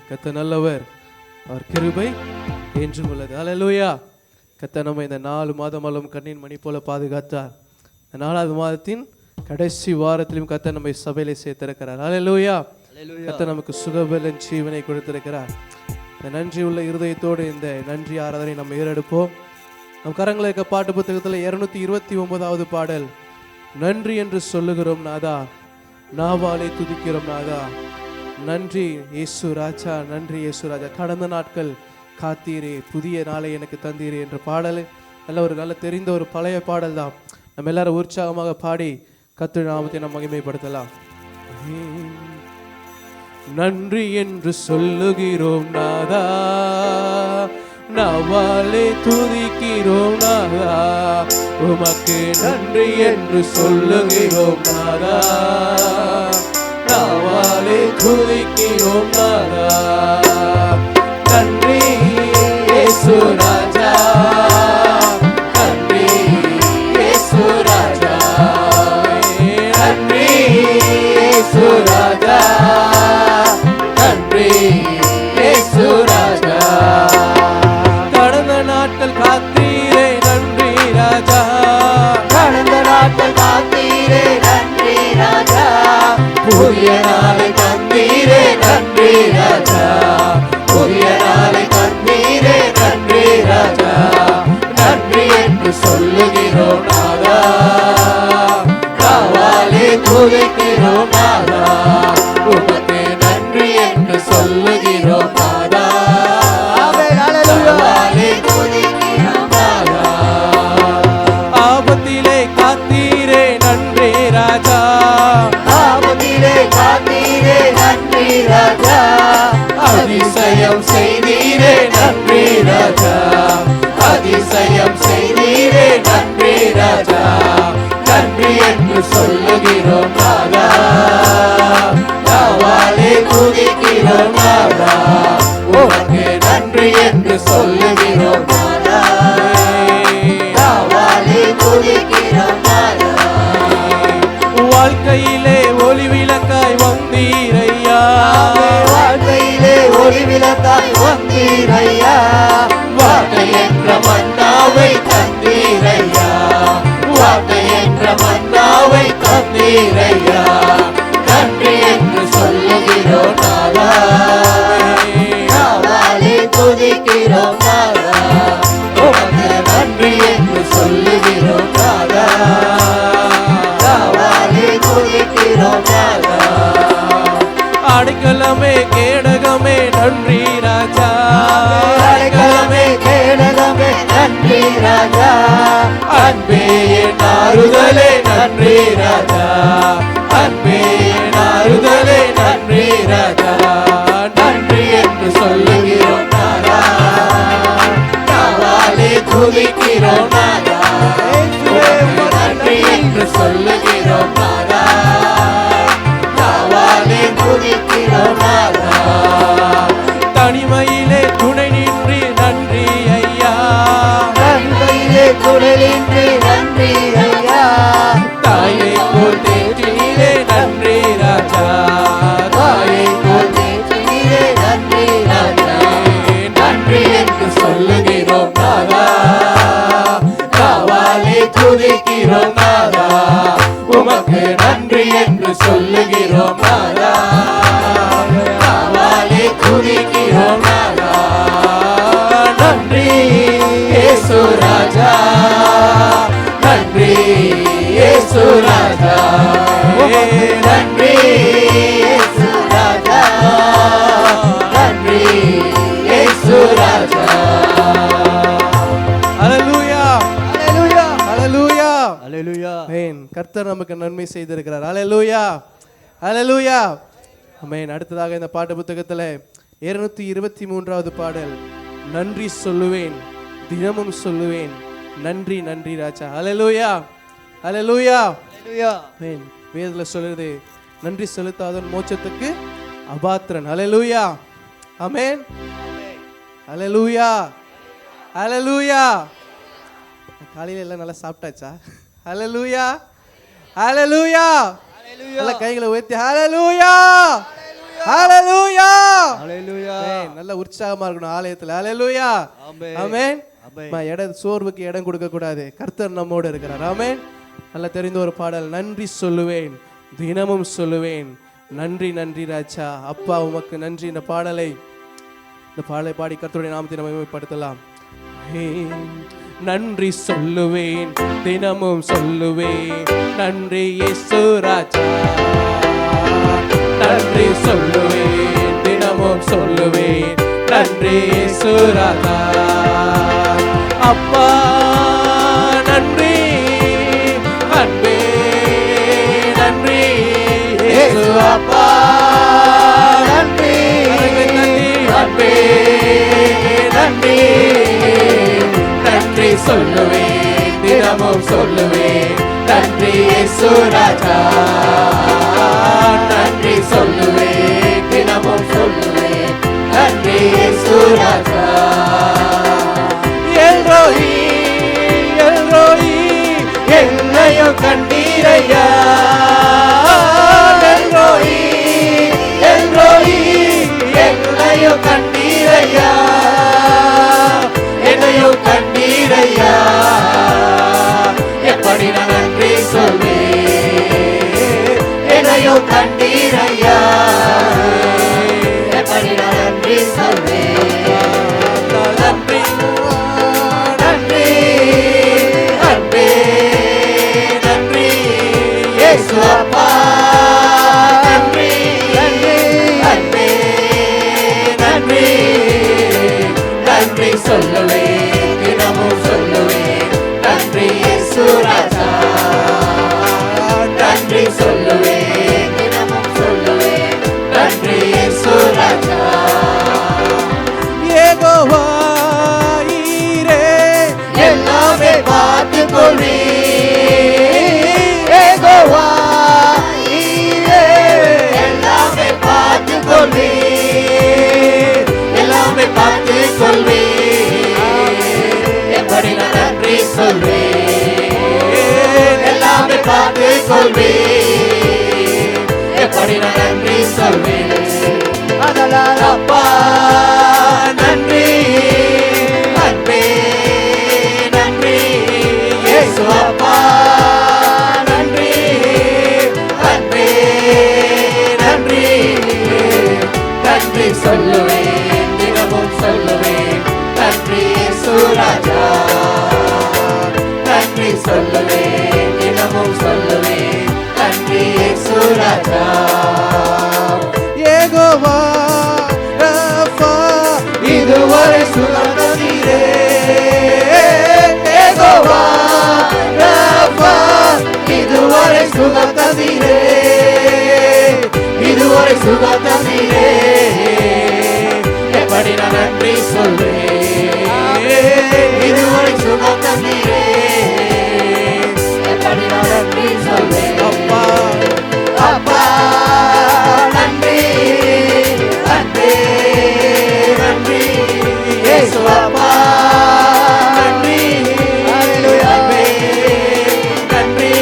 கர்த்தர் நல்லவர், அவர் கிருபை என்றும் உள்ளது. ஹல்லேலூயா. கர்த்தர் நம்ம இந்த 4 மாதமாலும் கண்ணின் மணி போல பாதுகாத்தார். இந்த 4வது மாதத்தின் கடைசி வாரத்திலும் கர்த்தர் நம்மை சபையிலே சேர்த்திருக்கிறார். ஹல்லேலூயா. கர்த்தர் நமக்கு சுகபலன் ஜீவனை கொடுத்திருக்கிறார். இந்த நன்றி உள்ள இருதயத்தோடு இந்த நன்றி ஆராதனை நம்ம ஏறெடுப்போம். நம் கரங்களை இருக்க பாட்டு புத்தகத்தில் 229வது பாடல். நன்றி என்று சொல்லுகிறோம் நாதா, நாவாலே துதிக்கிறோம் நாதா. நன்றி இயேசு ராஜா, நன்றி இயேசு ராஜா. கடந்த நாட்கள் காத்தீரே, புதிய நாளை எனக்கு தந்தீரே என்ற பாடல் நல்ல ஒரு நல்ல தெரிந்த ஒரு பழைய பாடல் தான். நம்ம எல்லாரும் உற்சாகமாக பாடி கர்த்தருடைய நாமத்தை நாம் மகிமைப்படுத்தலாம். நன்றி என்று சொல்லுகிறோம் நாதா, நாவாலே துதிக்கிறோம் நாதா. உமக்கு நன்றி என்று சொல்லுகிறோம் நாதா, நாவாலே துதிக்கிறோம் நாதா. நன்றி இயேசு ராஜா, நன்றி இயேசு ராஜா, நன்றி இயேசு ராஜா, நன்றி இயேசு ராஜா. கடந்த நாட்கள் காத்தீரே நன்றி ராஜா, கடந்த நாட்கள் காத்தீரே நன்றி ராஜா. புதிய நாளை தந்தீரே நன்றி ராஜா, புதிய நாளை தந்தீரே நன்றி ராஜா. நன்றி என்று சொல்லுகிறோம் நாதா, நாவாலே துதிக்கிறோம் நாதா. உமக்கு நன்றி என்று சொல்லுகிறோம் நாதா, நாவாலே துதிக்கிறோம் நாதா. ஆபத்திலே காத்தீரே நன்றி ராஜா, ஆபத்திலே காத்தீரே நன்றி ராஜா. அதிசயம் செய்தீரே நன்றி ராஜா, அதிசயம் செய்தீரே நன்றி ராஜா. நன்றி என்று சொல்லுகிறோம் நாதா, நாவாலே துதிக்கிறோம் நாதா. உமக்கு நன்றி என்று சொல்லுகிறோம் நாதா, நாவாலே துதிக்கிறோம் நாதா. வாழ்க்கையிலே ஒளி விளக்காய் வந்தீரையா, வாழ்க்கையிலே ஒளி விளக்காய் வந்தீரையா. வார்த்தை என்ற மன்னாவை தந்தீரையா, வார்த்தை என்ற மன்னாவை தந்தீரையா. நன்றி என்று சொல்லுகிறோம் நாதா, நாவாலே துதிக்கிறோம் நாதா. உமக்கு நன்றி என்று சொல்லுகிறோம் நாதா, நாவாலே துதிக்கிறோம் நாதா. அடைக்கலமே கேடகமே நன்றி ராஜா, அடைக்கலமே கேடகமே நன்றி ராஜா. அன்பே என் ஆறுதலே நன்றி ராஜா, அன்பே என் ஆறுதலே நன்றி ராஜா. நன்றி என்று சொல்லுகிறோம் நாதா, நாவாலே துதிக்கிறோம் நாதா. உமக்கு நன்றி என்று சொல்லுகிறோம் நாதா, நாவாலே துதிக்கிறோம் நாதா. தனிமையிலே துணை நின்று நன்றி ஐயா, தந்தையிலே குரலின்றி நன்றி ஐயா. தாயை போல் தேற்றினீரே நன்றி ராஜா, தாயை போல் தேற்றினீரே நன்றி ராஜா. நன்றி என்று சொல்லுகிறோம் நாதா, நாவாலே துதிக்கிறோம் நாதா. உமக்கு நன்றி என்று சொல்லுகிறோம் நாதா, நாவாலே துதிக்கிறோம் நாதா. நன்றி இயேசு ராஜா, நன்றி இயேசு ராஜா, நன்றி இயேசு ராஜா. நன்றி இயேசு ராஜா. ஹல்லேலூயா, ஹல்லேலூயா, ஹல்லேலூயா, ஹல்லேலூயா. ஆமென். கர்த்தர் நமக்கு நன்மை செய்திருக்கிறார். ஹல்லேலூயா, ஹல்லேலூயா, ஆமென். அடுத்ததாக இந்த பாட்டு புத்தகத்தில் 223வது பாடல். நன்றி சொல்லுவேன், தினமும் சொல்லுவேன், நன்றி நன்றி ராஜா. ஹல்லேலூயா, ஹல்லேலூயா, ஹல்லேலூயா. ஆமென். வேதத்தில் சொல்லுது, நன்றி செலுத்தாதவன் மோட்சத்துக்கு அபாத்திரன். ஹல்லேலூயா, ஆமென். ஹல்லேலூயா, ஹல்லேலூயா. காலையில எல்லாம் நல்லா சாப்பிட்டாச்சா? ஹல்லேலூயா, ஹல்லேலூயா. ஹல்லேலூயா. நல்ல கைகளை உயர்த்தி ஹல்லேலூயா, ஹalleluya. ஹalleluya. நல்ல உற்சாகமா இருக்கணும் ஆலயத்துல. ஹalleluya. ஆமென். ஆமென். ஆமென். சோர்வுக்கு இடம் கொடுக்க கூடாது. கர்த்தர் நம்மோடு இருக்கிறார். ஆமென். நல்ல தெரிந்த ஒரு பாடல், நன்றி சொல்லுவேன் தினமும் சொல்லுவேன், நன்றி நன்றி ராஜா அப்பா உமக்கு நன்றி. இந்த பாடலை பாடி கர்த்தருடைய நாமத்தை மகிமைப்படுத்தலாம். நன்றி சொல்லுவேன் தினமும் சொல்லுவேன், நன்றி இயேசு ராஜா. நன்றி சொல்லுவேன் தினமும் சொல்லுவேன், நன்றி இயேசு ராஜா. அப்பா நன்றி, அன்பே நன்றி இயேசு அப்பா. நன்றி அன்பே நன்றி, நன்றி சொல்லுவேன் தினமும் சொல்லுவேன், நன்றி இயேசு ராஜா. நன்றி சொல்லுவேன் தினமும் சொல்லுவேன், நன்றி இயேசு ராஜா. எல்ரோயி எல்ரோயி என்னையும் கண்டீரையா. எல்ரோயி எல்ரோயி என்னையும் கண்டீரையா, என்னையும் கண்டீரையா. எப்படி நான் நன்றி சொல்வேன், என்னையும் கண்டீரையா. எப்படி நான் நன்றி சொல்வேன். நன்றி நன்றி அன்பே நன்றி இயேசு அப்பா. நன்றி நன்றி அன்பே நன்றி, நன்றி சொல்லுவேன் தினமும் சொல்லுவேன், நன்றி இயேசு ராஜா. நன்றி சொல்லுவேன் தினமும் சொல்லுவேன், நன்றி இயேசு ராஜா. யெகோவா ஈரே எல்லாமே பார்த்துக் கொள்வீர். யெகோவா ஈரே எல்லாமே பார்த்துக் கொள்வீர், எல்லாமே பார்த்துக் கொள்வீர். எப்படி நான் நன்றி சொல்வேன், எல்லாமே பார்த்துக் கொள்வீர். எப்படி நான் நன்றி சொல்வேன். அதனால் அப்பா நன்றி, அன்பே நன்றி இயேசு அப்பா. நன்றி அன்பே நன்றி, நன்றி சொல்லுவேன் தினமும் சொல்லுவேன், நன்றி இயேசு ராஜா. நன்றி சொல்லுவேன் தினமும் சொல்லுவேன், நன்றி இயேசு ராஜா. யெகோவா ரஃபா இதுவரை சுகந்தீரே. யெகோவா ரஃபா இதுவரை சுகந்தீரே, இதுவரை சுகந்தீரே. எப்படி நான் நன்றி சொல்வேன், இதுவரை சுகந்தீரே. எப்படி நான் நன்றி சொல்வேன். அப்பா அப்பா நன்றி, அன்பே நன்றி இயேசு அப்பா. நன்றி அன்பே நன்றி,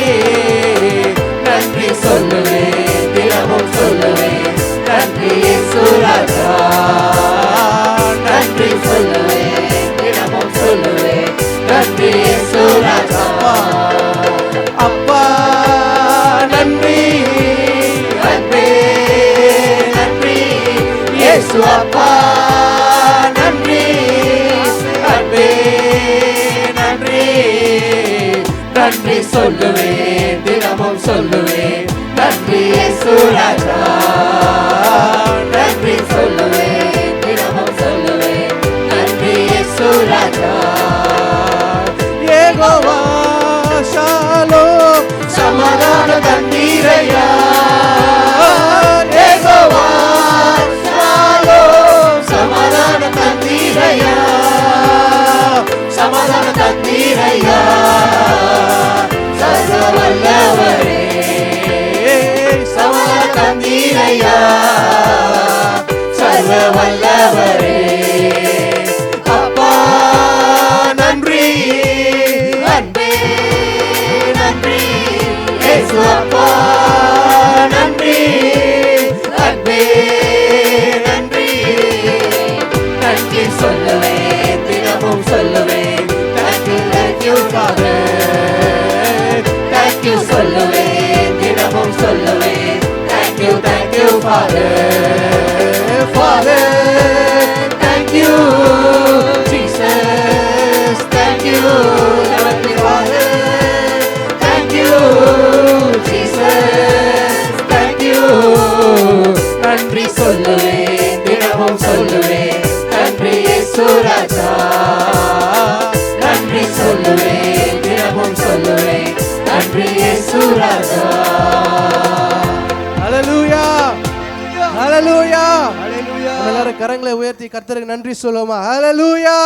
நன்றி சொல்லுவேன் தினமும் சொல்லுவேன், நன்றி இயேசு ராஜா. நன்றி சொல்லுவேன் தினமும் சொல்லுவேன், நன்றி இயேசு ராஜா. அப்பா நன்றி, அன்பே நன்றி இயேசு அப்பா. நன்றி அன்பே நன்றி, நன்றி சொல்லுவேன் தினமும் சொல்லுவேன், நன்றி இயேசு ராஜா. நன்றி சொல்லுவேன் தினமும் சொல்லுவேன், நன்றி இயேசு ராஜா. யெகோவா ஷாலோம் சமாதான தந்தீரையா. யெகோவா ஷாலோம் சமாதான தந்தீரையா, சமாதான தந்தீரையா. சர்வ வல்லவரே சமாதான தந்தீரையா, சர்வ வல்லவரே. அப்பா நன்றி, அன்பே நன்றி இயேசு அப்பா. நன்றி அன்பே Father, Father. Thank you, Jesus. Thank you, Heavenly Father. Thank you, Jesus. Thank you. நன்றி சொல்லுவேன், தினமும் சொல்லுவேன், நன்றி இயேசு ராஜா. நன்றி சொல்லுவேன், தினமும் சொல்லுவேன், நன்றி இயேசு ராஜா. ஹல்லேலூயா, ஹல்லேலூயா, ஹல்லேலூயா. எல்லாரும் கரங்களை உயர்த்தி கர்த்தருக்கு நன்றி சொல்லுவோமா? ஹல்லேலூயா.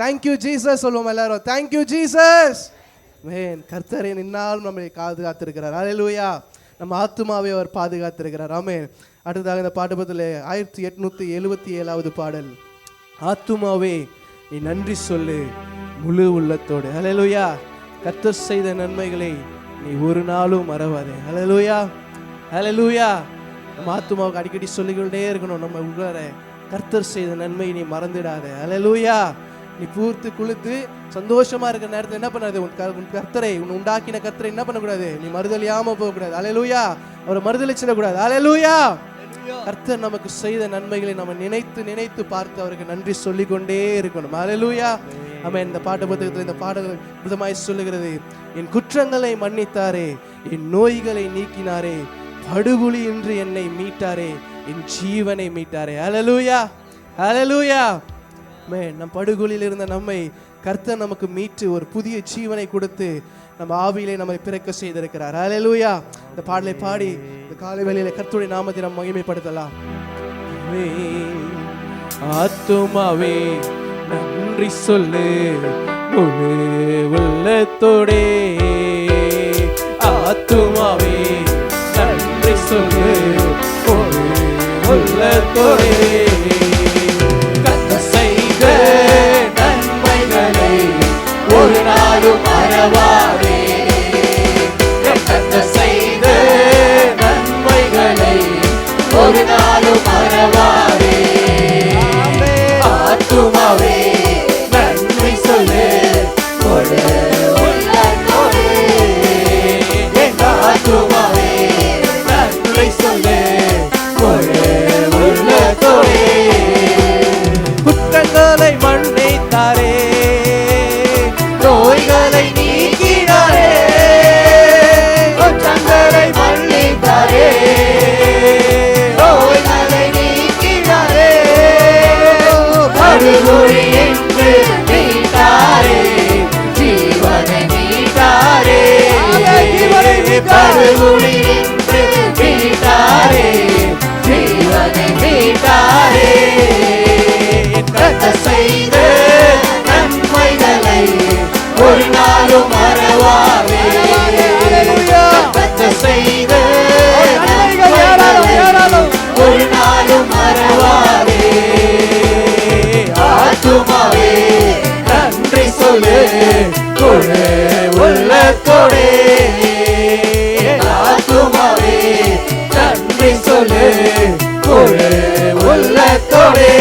Thank you Jesus சொல்லுவோமா எல்லாரும்? Thank you Jesus. மேன் கர்த்தரை நின்னாலும் நம்மை பாதுகாத்திருக்கிறார். ஹல்லேலூயா. நம்ம ஆத்துமாவை அவர் பாதுகாத்திருக்கிறார். ஆமென். அடுத்ததாக இந்த பாடபத்தில் 1877வது பாடல். ஆத்துமாவே நீ நன்றி சொல்லு முழு உள்ளத்தோடு. ஹல்லேலூயா. கர்த்தர் செய்த நன்மைகளை நீ ஒரு நாளும் மறவாதே. ஹல்லேலூயா, ஹல்லேலூயா. நம்ம ஆத்துமாவுக்கு அடிக்கடி சொல்லிக்கொண்டே இருக்கணும், நம்ம உள்ளார கர்த்தர் செய்த நன்மை நீ மறந்துடாத. ஹல்லேலூயா. நீ பூர்த்து குளித்து சந்தோஷமா இருக்கிற நேரத்தில் என்ன பண்ணாது, உன் கர்த்தரை, உன் உண்டாக்கின கர்த்தரை என்ன பண்ணக்கூடாது, நீ மறுதலியாம போகக்கூடாது. ஹல்லேலூயா. அவரை மறுதலிச்சிடக்கூடாது. ஹல்லேலூயா. கர்த்தர் நமக்கு செய்த நன்மைகளை நம்ம நினைத்து நினைத்து பார்த்து அவருக்கு நன்றி சொல்லிக்கொண்டே இருக்கணும். ஹல்லேலூயா. ஆமென். இந்த பாட்டு புத்தகத்தில் இந்த பாடல்கள் விதமாய் சொல்லுகிறது, என் குற்றங்களை மன்னித்தாரே, என் நோய்களை நீக்கினாரே, படுகுழி என்று என்னை மீட்டாரே, என் ஜீவனை மீட்டாரே. ஹல்லேலூயா, ஹல்லேலூயா. நம் படுகொலியில் இருந்த நம்மை கர்த்தர் நமக்கு மீட்டு ஒரு புதிய ஜீவனை கொடுத்து நம்ம ஆவியிலே நம்மை பிறக்க செய்திருக்கிறார். ஹல்லேலூயா. இந்த பாடலை பாடி இந்த காலை வேளையிலே கர்த்தருடைய நாமத்தை நாம் மகிமைப்படுத்தலாம். ஆத்துமாவே நன்றி சொல்லு முழு உள்ளத்தோடே. ஆத்துமாவே நன்றி சொல்லு முழு உள்ளத்தோடே. நன்மைகளை ஒரு நாளும் மறவாதே. கர்த்தர் செய்த நன்மைகளை ஒரு நாளும் மறவாதே. ஆத்துமாவே நன்றி சொல்லு ஒரு உள்ளத்தோடே. ஆத்துமாவே நன்றி சொல்லு ஒரு உள்ளத்தோடே. குற்றங்களை மன்னித்தாரே, நோய்களை நீக்கினாரே, குற்றங்களை மன்னித்தாரே, நோய்களை நீக்கினாரே, படுகொலி என்று மீட்டாரே, ஜீவனை மீட்டாரே, படுகொலி என்று மீட்டாரே, ஜீவனை மீட்டாரே. கர்த்தர் செய்த நன்மைகளை ஒரு நாளும் மறவாதே. கர்த்தர் செய்த நன்மைகளை ஒரு நாளும் மறவாதே. ஆத்துமாவே நன்றி சொல்லு முழு உள்ளத்தோடே. ஆத்துமாவே நன்றி சொல்லு முழு உள்ளத்தோடே.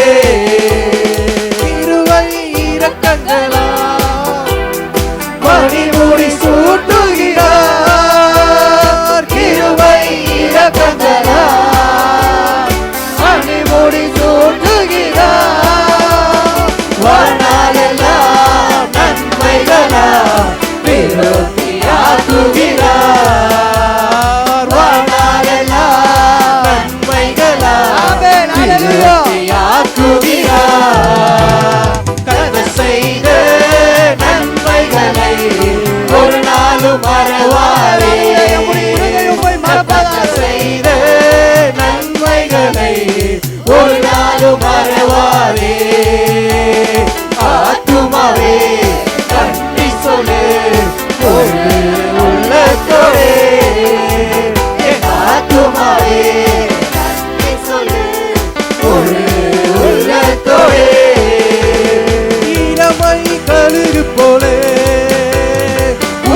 மணிமுடி சூட்டுகிறார், கிருபை இரக்கங்களால் மணிமுடி சூட்டுகிறார். வாழ்நாளெல்லாம் நன்மைகளால் விருத்தியாக்குகிறார். வாழ்நாளெல்லாம் நன்மைகளால் விருத்தியாக்குகிறார். கர்த்தர் செய்த நன்மைகளை ஒரு நாளும் மறவாதே. கர்த்தர் செய்த நன்மைகளை ஒரு நாளும் மறவாதே. ஆத்துமாவே நன்றி சொல்லு ஒரு உள்ளத்தோடே. ஆத்துமாவே நன்றி சொல்லு ஒரு உள்ளத்தோடே. இளமை கழுகு போலே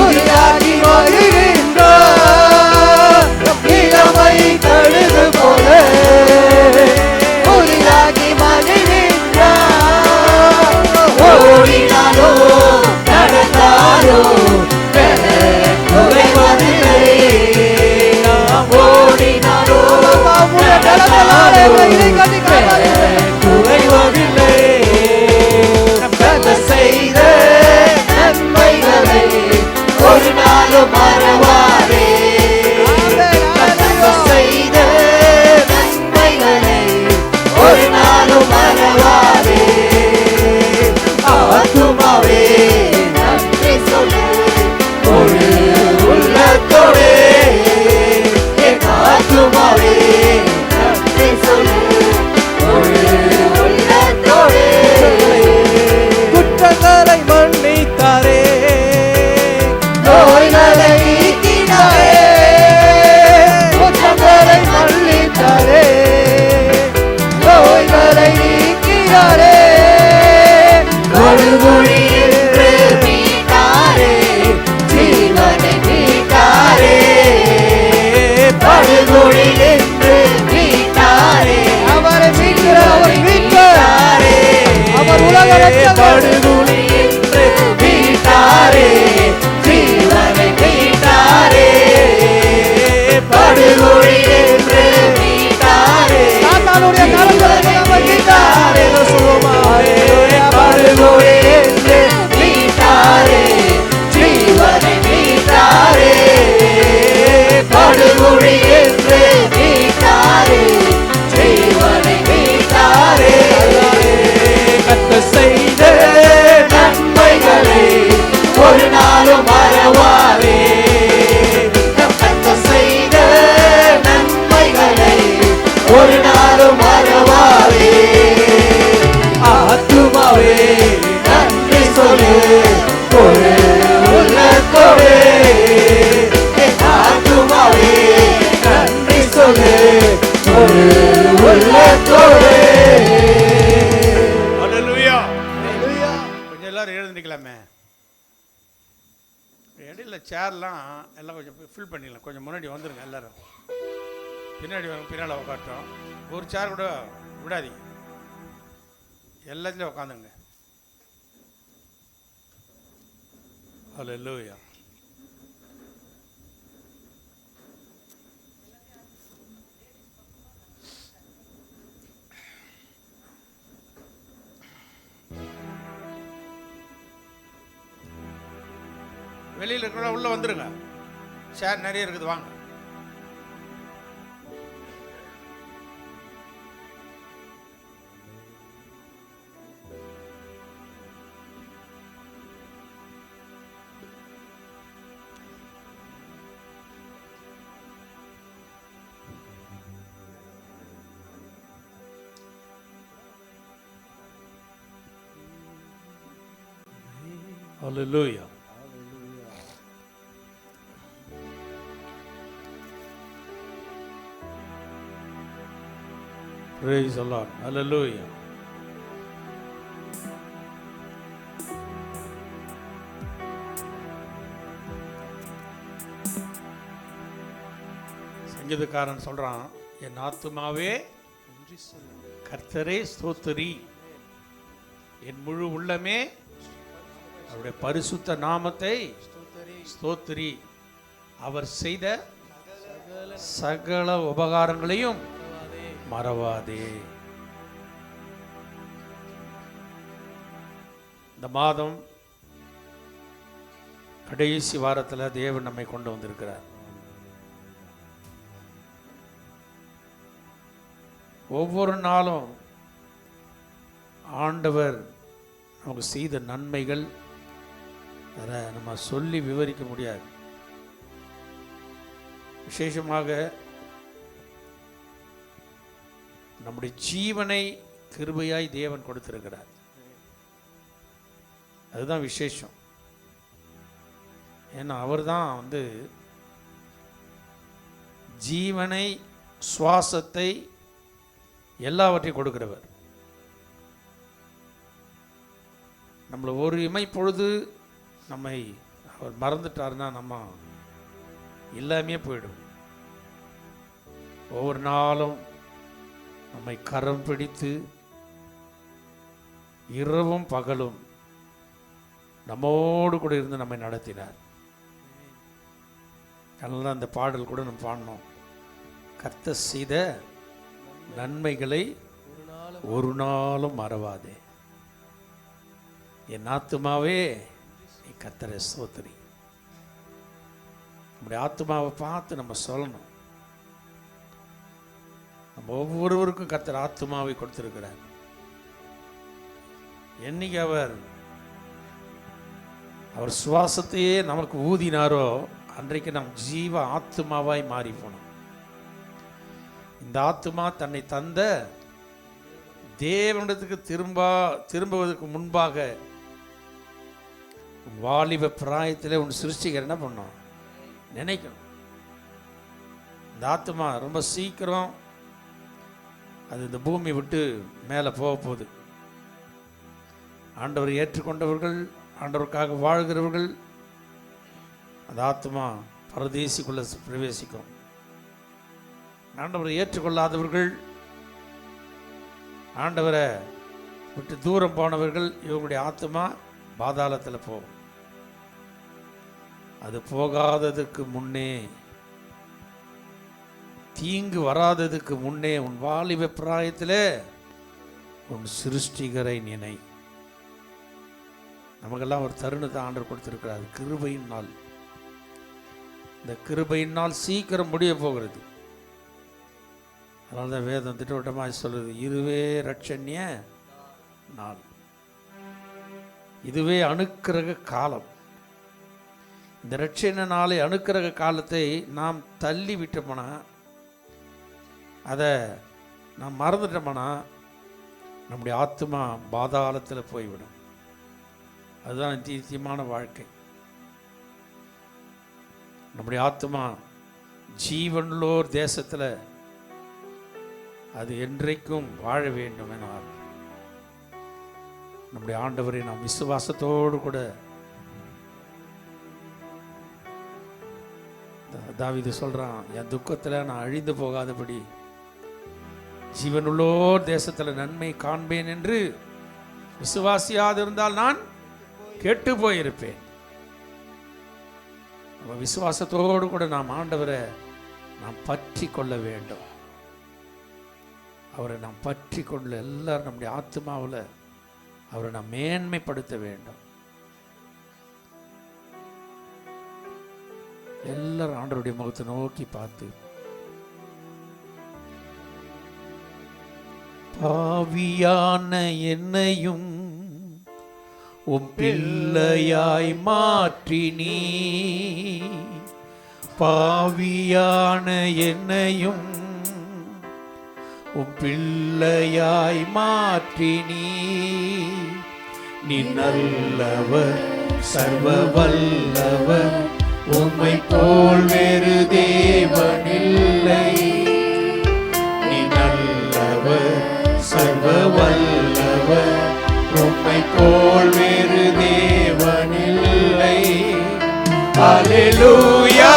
உயிராகி வருகின்றார். இளமை கழுகு போலே உயிராகி வருகின்றார். குறைவதில்லை. கர்த்தர் செய்த நன்மைகளை ஒரு நாளும் மறவாதே. கர்த்தர் செய்த நன்மைகளை ஒரு நாளும் மறவாதே. ஆத்துமாவே நன்றி சொல்லு ஒரு உள்ளத்தோடே. என் ஆத்துமாவே நன்றி சொல்லு ஒரு உள்ளத்தோடே. குற்றங்களை மன்னித்தாரே, நோய்களை நீக்கினாரே. குற்றங்களை மன்னித்தாரே, நோய்களை நீக்கினாரே. படுகொழியின்று மீட்டாரே, ஜீவனை மீட்டாரே. படுகொழியின்று மீட்டாரே, அவரை மீட்டாரே. அவர் உலக படுகொழியின்று மீட்டாரே, ஜீவனை மீட்டாரே. படுகொழியின்று மீட்டாரே, சாத்தானுடைய கரங்களை மீட்டாரே. சுகமாவே படுகொழியின்று மீட்டாரே, ஜீவனை மீட்டாரே. படுகொழியின்று மீட்டாரே, ஜீவனை மீட்டாரே. கர்த்தர் செய்த நன்மைகளை ஒரு நாளும் மறவாதே. கர்த்தர் செய்த நன்மைகளை ஒரு நாளும் மறவாதே. ஆத்துமாவே நன்றி சொல்லு ஒரு உள்ளத்தோடே. ஆத்துமாவே நன்றி சொல்லு ஒரு உள்ளத்தோடே. ஹல்லேலூயா. கொஞ்சம் எல்லாரும் எழுந்திருக்கலாமே. இடையில சேர்லாம் எல்லாம் கொஞ்சம் ஃபில் பண்ணிடலாம். கொஞ்சம் முன்னாடி வந்துருங்க எல்லாரும். பின்னாடி பின்னால் உட்காட்டோம். ஒரு சேர் கூட விடாதீங்க, எல்லாத்துலேயும் உட்காந்துங்க. ஹல்லேலூயா. வெளியில் இருக்கிற உள்ள வந்துருங்க. சேர் நிறைய இருக்குது, வாங்க. Hallelujah. Praise the Lord. Hallelujah. சங்கீதக்காரன் சொல்றான், என் ஆத்துமாவே கர்த்தரே ஸ்தோத்திரி, என் முழு உள்ளமே அவருடைய பரிசுத்த நாமத்தை ஸ்தோத்திரி. அவர் செய்த சகல உபகாரங்களையும் மறவாதே. இந்த மாதம் கடைசி வாரத்தில் தேவன் நம்மை கொண்டு வந்திருக்கிறார். ஒவ்வொரு நாளும் ஆண்டவர் நமக்கு செய்த நன்மைகள் அதை நம்ம சொல்லி விவரிக்க முடியாது. விசேஷமாக நம்முடைய ஜீவனை கிருபையாய் தேவன் கொடுத்திருக்கிறார். அதுதான் விசேஷம். ஏன்னா அவர் தான் ஜீவனை, சுவாசத்தை, எல்லாவற்றையும் கொடுக்கிறவர். நம்மளை ஒரு இமைப்பொழுது நம்மை அவர் மறந்துட்டார்னா நம்ம எல்லாமே போயிடும். ஒவ்வொரு நாளும் நம்மை கரம் பிடித்து இரவும் பகலும் நம்மோடு கூட இருந்து நம்மை நடத்தினார். அதனால அந்த பாடல் கூட நம்ம பாடணும். கர்த்தர் செய்த நன்மைகளை ஒரு நாளும் மறவாதே. என் ஆத்துமாவே நீ கர்த்தரை ஸ்தோத்திரி. நம்முடைய ஆத்துமாவை பார்த்து நம்ம சொல்லணும். நம்ம ஒவ்வொருவருக்கும் கர்த்தர் ஆத்துமாவை கொடுத்திருக்கிறார். என்னைக்கு அவர் சுவாசத்தையே நமக்கு ஊதினாரோ அன்றைக்கு நாம் ஜீவ ஆத்துமாவாய் மாறி போனோம். இந்த ஆத்துமா தன்னை தந்த தேவனிடத்துக்கு திரும்புவதற்கு முன்பாக வாலிப பிராயத்தில் உன் சிருஷ்டிகர் என்ன பண்ணோம் நினைக்கணும். இந்த ஆத்துமா ரொம்ப சீக்கிரம் அது இந்த பூமி விட்டு மேலே போக போகுது. ஆண்டவரை ஏற்றுக்கொண்டவர்கள், ஆண்டவருக்காக வாழ்கிறவர்கள், அந்த ஆத்மா பரதேசிக்குள்ள பிரவேசிக்கும். ஆண்டவரை ஏற்றுக்கொள்ளாதவர்கள், ஆண்டவரை விட்டு தூரம் போனவர்கள், இவங்களுடைய ஆத்மா பாதாளத்தில் போகும். அது போகாததுக்கு முன்னே, தீங்கு வராததுக்கு முன்னே உன் வாலிப பிராயத்தில் உன் சிருஷ்டிகரை நினை. நமக்கெல்லாம் ஒரு தருணத்தை ஆண்டவர் கொடுத்திருக்கிறார், கிருபையின் நாள். இந்த கிருபையின் நாள் சீக்கிரம் முடிய போகிறது. அதனால தான் வேதம் திட்டவட்டமாக சொல்லுது, இதுவே ரட்சண்ய நாள், இதுவே அனுக்கிரக காலம். இந்த ரட்சண நாளை, அனுக்கிரக காலத்தை நாம் தள்ளி விட்டோம்னா, அதை நாம் மறந்துட்டோம்னா நம்முடைய ஆத்மா பாதாளத்தில் போய்விடும். அதுதான் நித்தியமான வாழ்க்கை. நம்முடைய ஆத்மா ஜீவனுள்ளோர் தேசத்தில் அது என்றைக்கும் வாழ வேண்டும் என நம்முடைய ஆண்டவரை நாம் விசுவாசத்தோடு கூட, தாவீது சொல்றான், என் துக்கத்தில் நான் அழிந்து போகாதபடி ஜீவனுள்ளோர் தேசத்தில் நன்மை காண்பேன் என்று விசுவாசியாது இருந்தால் நான் கெட்டு போயிருப்பேன். நம்ம விசுவாசத்தோடு கூட நாம் ஆண்டவரை நாம் பற்றி கொள்ள வேண்டும். அவரை நாம் பற்றி கொள்ள எல்லாரும் நம்முடைய ஆத்மாவில் அவரை நாம் மேன்மைப்படுத்த வேண்டும். எல்லாரும் ஆண்டவருடைய முகத்தை நோக்கி பார்த்து, பாவியான என்னையும் உம் பிள்ளையாய் மாற்றி நீ, பாவியான என்னையும் உம் பிள்ளையாய் மாற்றி நீ நல்லவர், சர்வ வல்லவர், உம்மை போல் வேறு தேவனில்லை. நீ நல்லவர், சர்வ வல்லவர், உம்மை போல் வேறு தேவனில்லை. அல்லேலூயா,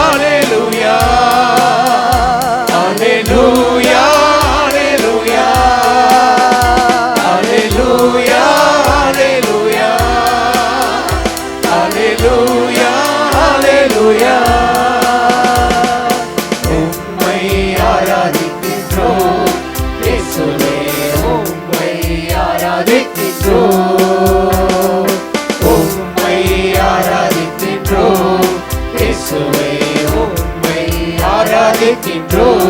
அல்லேலூயா, அல்லேலூயா, அல்லேலூயா, அல்லேலூயா, அல்லேலூயா, அல்லேலூயா, அல்லேலூயா. உம்மை ஆராதிக்கின்றோம் இயேசுவே, உம்மை ஆராதிக்கின்றோம், உம்மை ஆராதிக்கின்றோம் இயேசுவே, உம்மை ஆராதிக்கின்றோம்.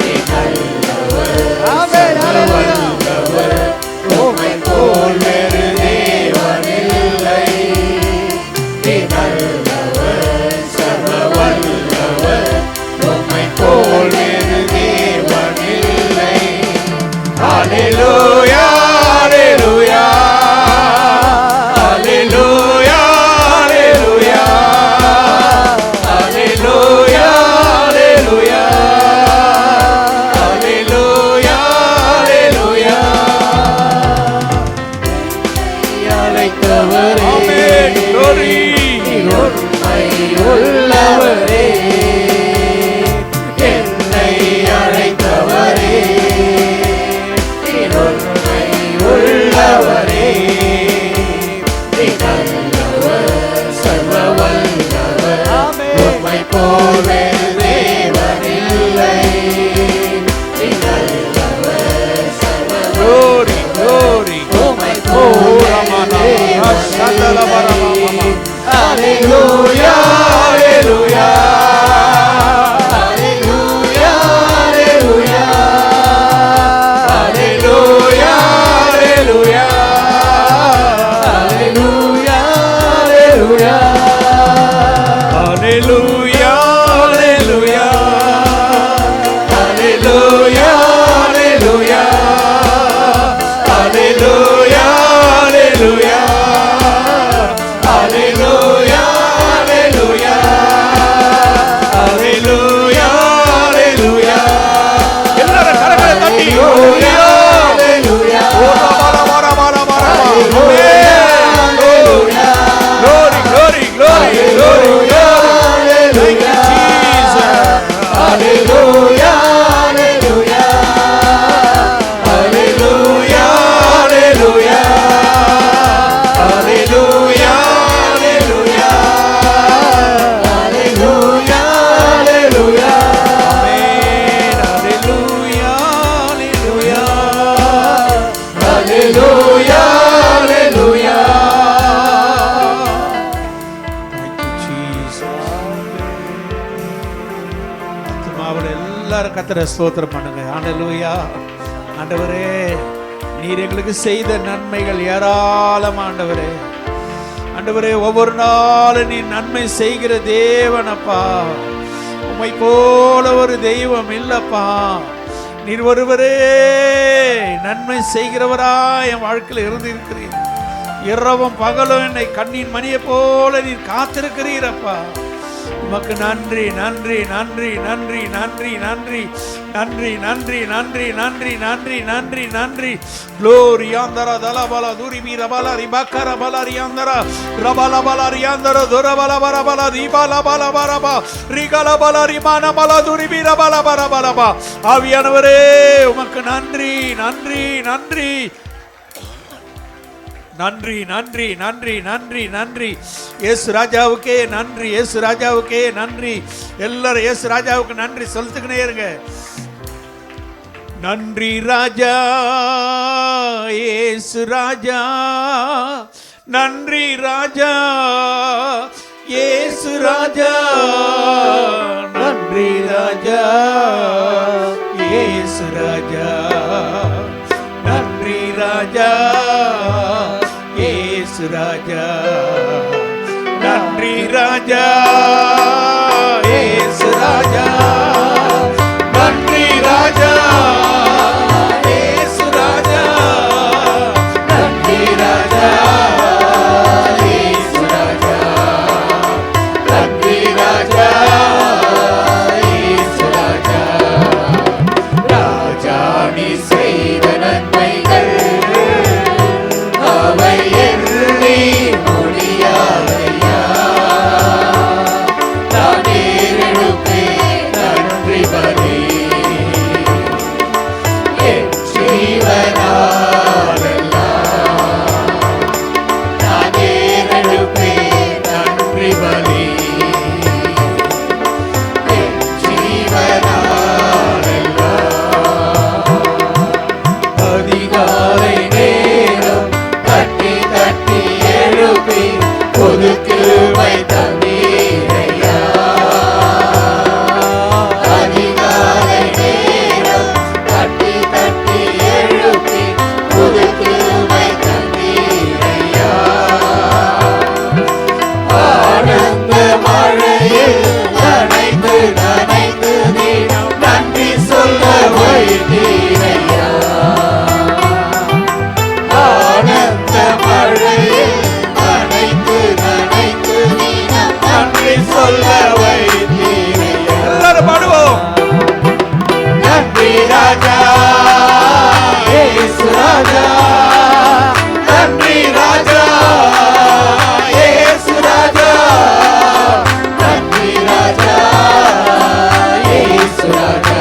நீ நல்லவர், சர்வ வல்லவர், உம்மை போல் வேறு தேவனில்லை. நீ நல்லவர், சர்வ வல்லவர், உம்மை போல் வேறு தேவனில்லை. அல்லேலூயா, அல்லேலூயா, அல்லேலூயா, அல்லேலூயா, அல்லேலூயா, அல்லேலூயா. கர்த்தரை ஸ்தோத்திரம் பண்ணுங்க. ஹல்லேலூயா. ஆண்டவரே, நீர் எங்களுக்கு செய்த நன்மைகள் ஏராளம் ஆண்டவரே. ஆண்டவரே, ஒவ்வொரு நாளும் நீ நன்மை செய்கிற தேவனப்பா. உம்மை போல ஒரு தெய்வம் இல்லப்பா. நீர் ஒருவரே நன்மை செய்கிறவரா என் வாழ்க்கையில் இருந்து இருக்கிறீர். இரவும் பகலும் என்னை கண்ணின் மணியை போல நீர் காத்திருக்கிறீரப்பா. உமக்கு நன்றி நன்றி நன்றி நன்றி நன்றி நன்றி நன்றி நன்றி நன்றி நன்றி நன்றி நன்றி நன்றி. glory andara dalabala duri birabala ribakara bala riandara rabala bala riandara dorabala bala bala ribala bala baraba rigala bala rimana bala duri birabala barabala ba. ஆவியானவரே, உமக்கு நன்றி நன்றி நன்றி நன்றி நன்றி நன்றி நன்றி நன்றி. இயேசு ராஜாவுக்கே நன்றி, இயேசு ராஜாவுக்கே நன்றி. எல்லாரும் இயேசு ராஜாவுக்கு நன்றி சொல்லிட்டுக்கினே இருங்க. நன்றி ராஜா, இயேசு ராஜா, நன்றி ராஜா, இயேசு ராஜா, நன்றி ராஜா, இயேசு ராஜா, நன்றி ராஜா, இயேசு ராஜா, நன்றி ராஜா, இயேசு ராஜா, நன்றி ராஜா, இயேசு ராஜா, நன்றி ராஜா, இயேசு ராஜா, நன்றி ராஜா, இயேசு ராஜா. ராஜா, நீ செய்த நன்மைகள் அவை எண்ணி முடியாதையா. நான் ஏறெடுப்பேன் நன்றி பலி. என் ஜீவனாலெல்லாம் நான் ஏறெடுப்பேன் நன்றி பலி. என் ஜீவனாலெல்லாம் அதிகாலை நேரம் தட்டி தட்டி எழுப்பி புது கிருபை தந்தீரையா. அதிகாலை நேரம் தட்டி தட்டி எழுப்பி புது கிருபை தந்தீரையா. ஆனந்த மழையில் நனைந்து நனைந்து நீரம் நன்றி சொல்ல வைத்தீரையா. ஆனந்த மழையில் நனைந்து நனைந்து நீரம் நன்றி சொல்ல வைத்தீரையா. எல்லாரும் பாடுவோம். நன்றி ராஜா, இயேசு ராஜா, நன்றி ராஜா, இயேசு ராஜா, நன்றி ராஜா, இயேசு ராஜா,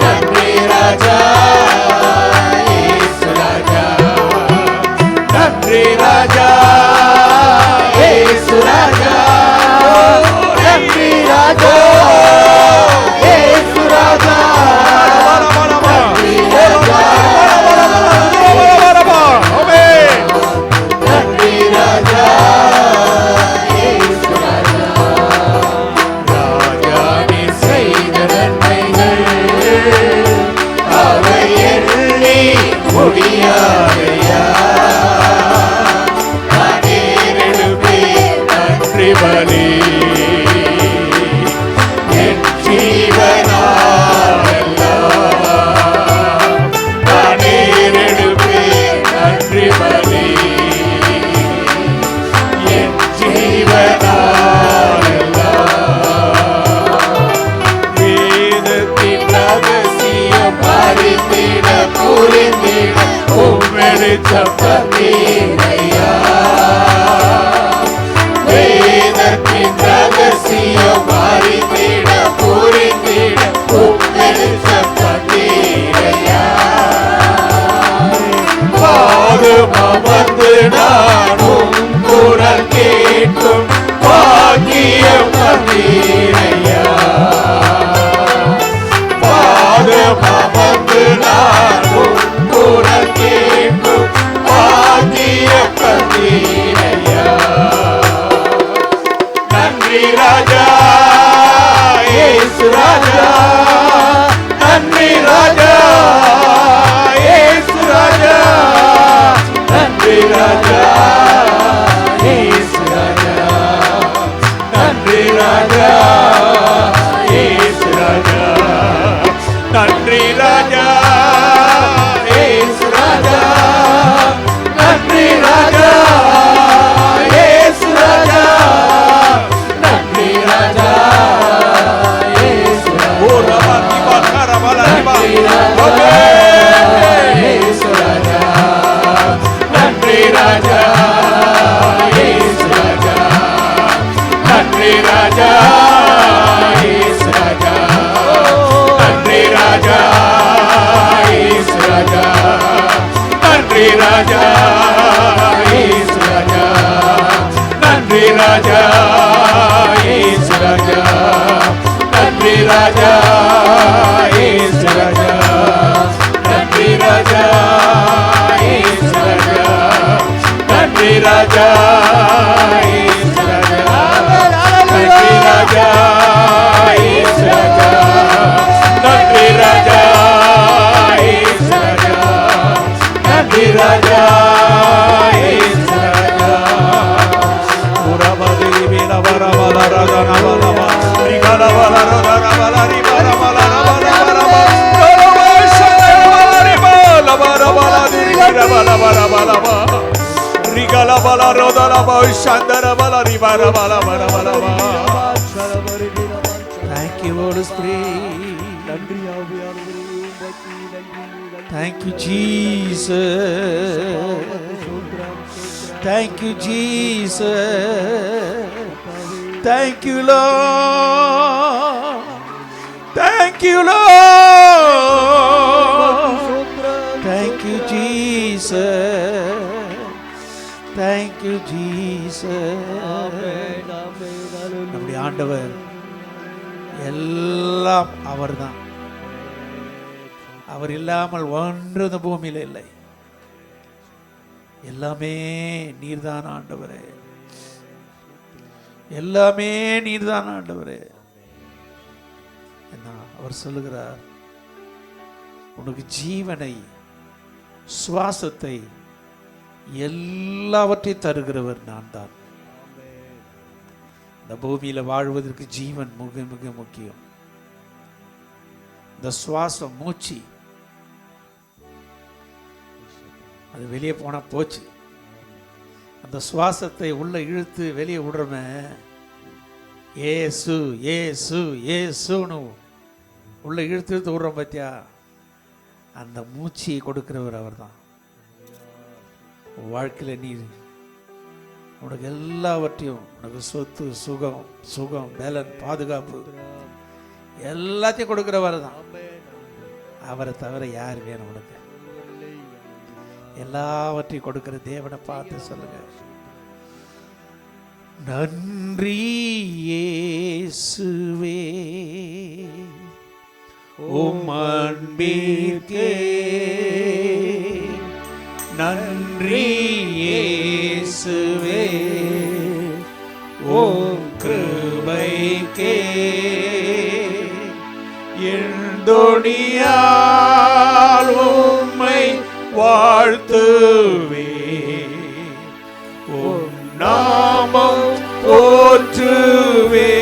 நன்றி ராஜா, இயேசு ராஜா, நன்றி ராஜா, இயேசு ராஜா, நன்றி ராஜா, இயேசு ராஜா, நன்றி ராஜா, நன்றி ராஜா, இயேசு ராஜா. ராஜா, நீ செய்த நன்மைகள் அவை எண்ணி முடியாதையா. நான் ஏறெடுப்பேன் நன்றி பலி. என் ஜீவனாலெல்லாம் நான் ஏறெடுப்பேன் நன்றி பலி. என் ஜீவனாலெல்லாம் வேதத்தின் ரகசியம் அறிந்திட புரிந்திட உம்மெடுத்த பந்தீரையா. வேதத்தின் ரகசியம் அறிந்திட புரிந்திட உம்மெடுத்த பந்தீரையா. பாதும் அமர்ந்து நானும் குரல் கேட்கும் பாக்கியம் தந்தீரையா. பாதும் அமர்ந்து நானும் குரல் கேட்கும் பாக்கியம் நன்றி ராஜா இயேசு ராஜா நன்றி ராஜா இயேசு ராஜா நன்றி ராஜா இயேசு ராஜா ஓ ரமதி பக்கர பலரிபா இயேசு ராஜா நன்றி ராஜா இயேசு ராஜா நன்றி ராஜா இயேசு ராஜா நன்றி ராஜா இயேசு ராஜா நன்றி ராஜா இயேசு ராஜா நன்றி ராஜா இயேசு ராஜா நன்றி ராஜா இயேசு ராஜா நன்றி ராஜா இயேசு ராஜா நன்றி ராஜா இயேசு ராஜா நன்றி ராஜா இயேசு ராஜா நன்றி ராஜா இயேசு ராஜா நன்றி ராஜா இயேசு ராஜா புரபதி வீரவரவல ரதனவலவ ரிகலவல ரதனவல ரிபரவல ரவலவரவ லவரவல ரிகலவலவரவலவ ரிகலவல ரதனவ சந்தரவல ரிபரவலவரவலவ. Thank you, Holy Spirit. நன்றி ஆவியானவரே உமக்கு நன்றி. Thank you, Jesus. Thank you, Jesus. Thank you, Lord. Thank you, Lord. Thank you, Jesus. Thank you, Jesus. நம்முடைய ஆண்டவர் எல்லாம் அவர்தான். அவர் இல்லாமல் ஒன்று இந்த பூமியில் இல்லை. எல்லாமே நீர்தான் ஆண்டவரே, எல்லாமே நீர்தான் ஆண்டவரே. என்ன அவர் சொல்லுகிறார், உனக்கு ஜீவனை சுவாசத்தை எல்லாவற்றையும் தருகிறவர் நான் தான். இந்த பூமியில வாழ்வதற்கு ஜீவன் மிக மிக முக்கியம். இந்த சுவாசம் மூச்சு அது வெளியே போனா போச்சு. அந்த சுவாசத்தை உள்ள இழுத்து வெளியே விடுறமே, ஏசு ஏசு ஏசுன்னு உள்ள இழுத்து இழுத்து விடுறோம் பார்த்தியா, அந்த மூச்சியை கொடுக்கிறவர் அவர் தான். வாழ்க்கையில் நீ உனக்கு எல்லாவற்றையும், உனக்கு சொத்து சுகம் சுகம் பலன் பாதுகாப்பு எல்லாத்தையும் கொடுக்கிறவர் தான். அவரை தவிர யார் வேணும் உனக்கு? எல்லாவற்றையும் கொடுக்கிற தேவனை பார்த்து சொல்லுங்க, நன்றி இயேசுவே உம் அன்பிற்கே, நன்றி இயேசுவே உம் கிருபைக்கே, எந்தொடியால் உம்மை வாழ்த்துவே, உம் நாமம் போற்றுவே,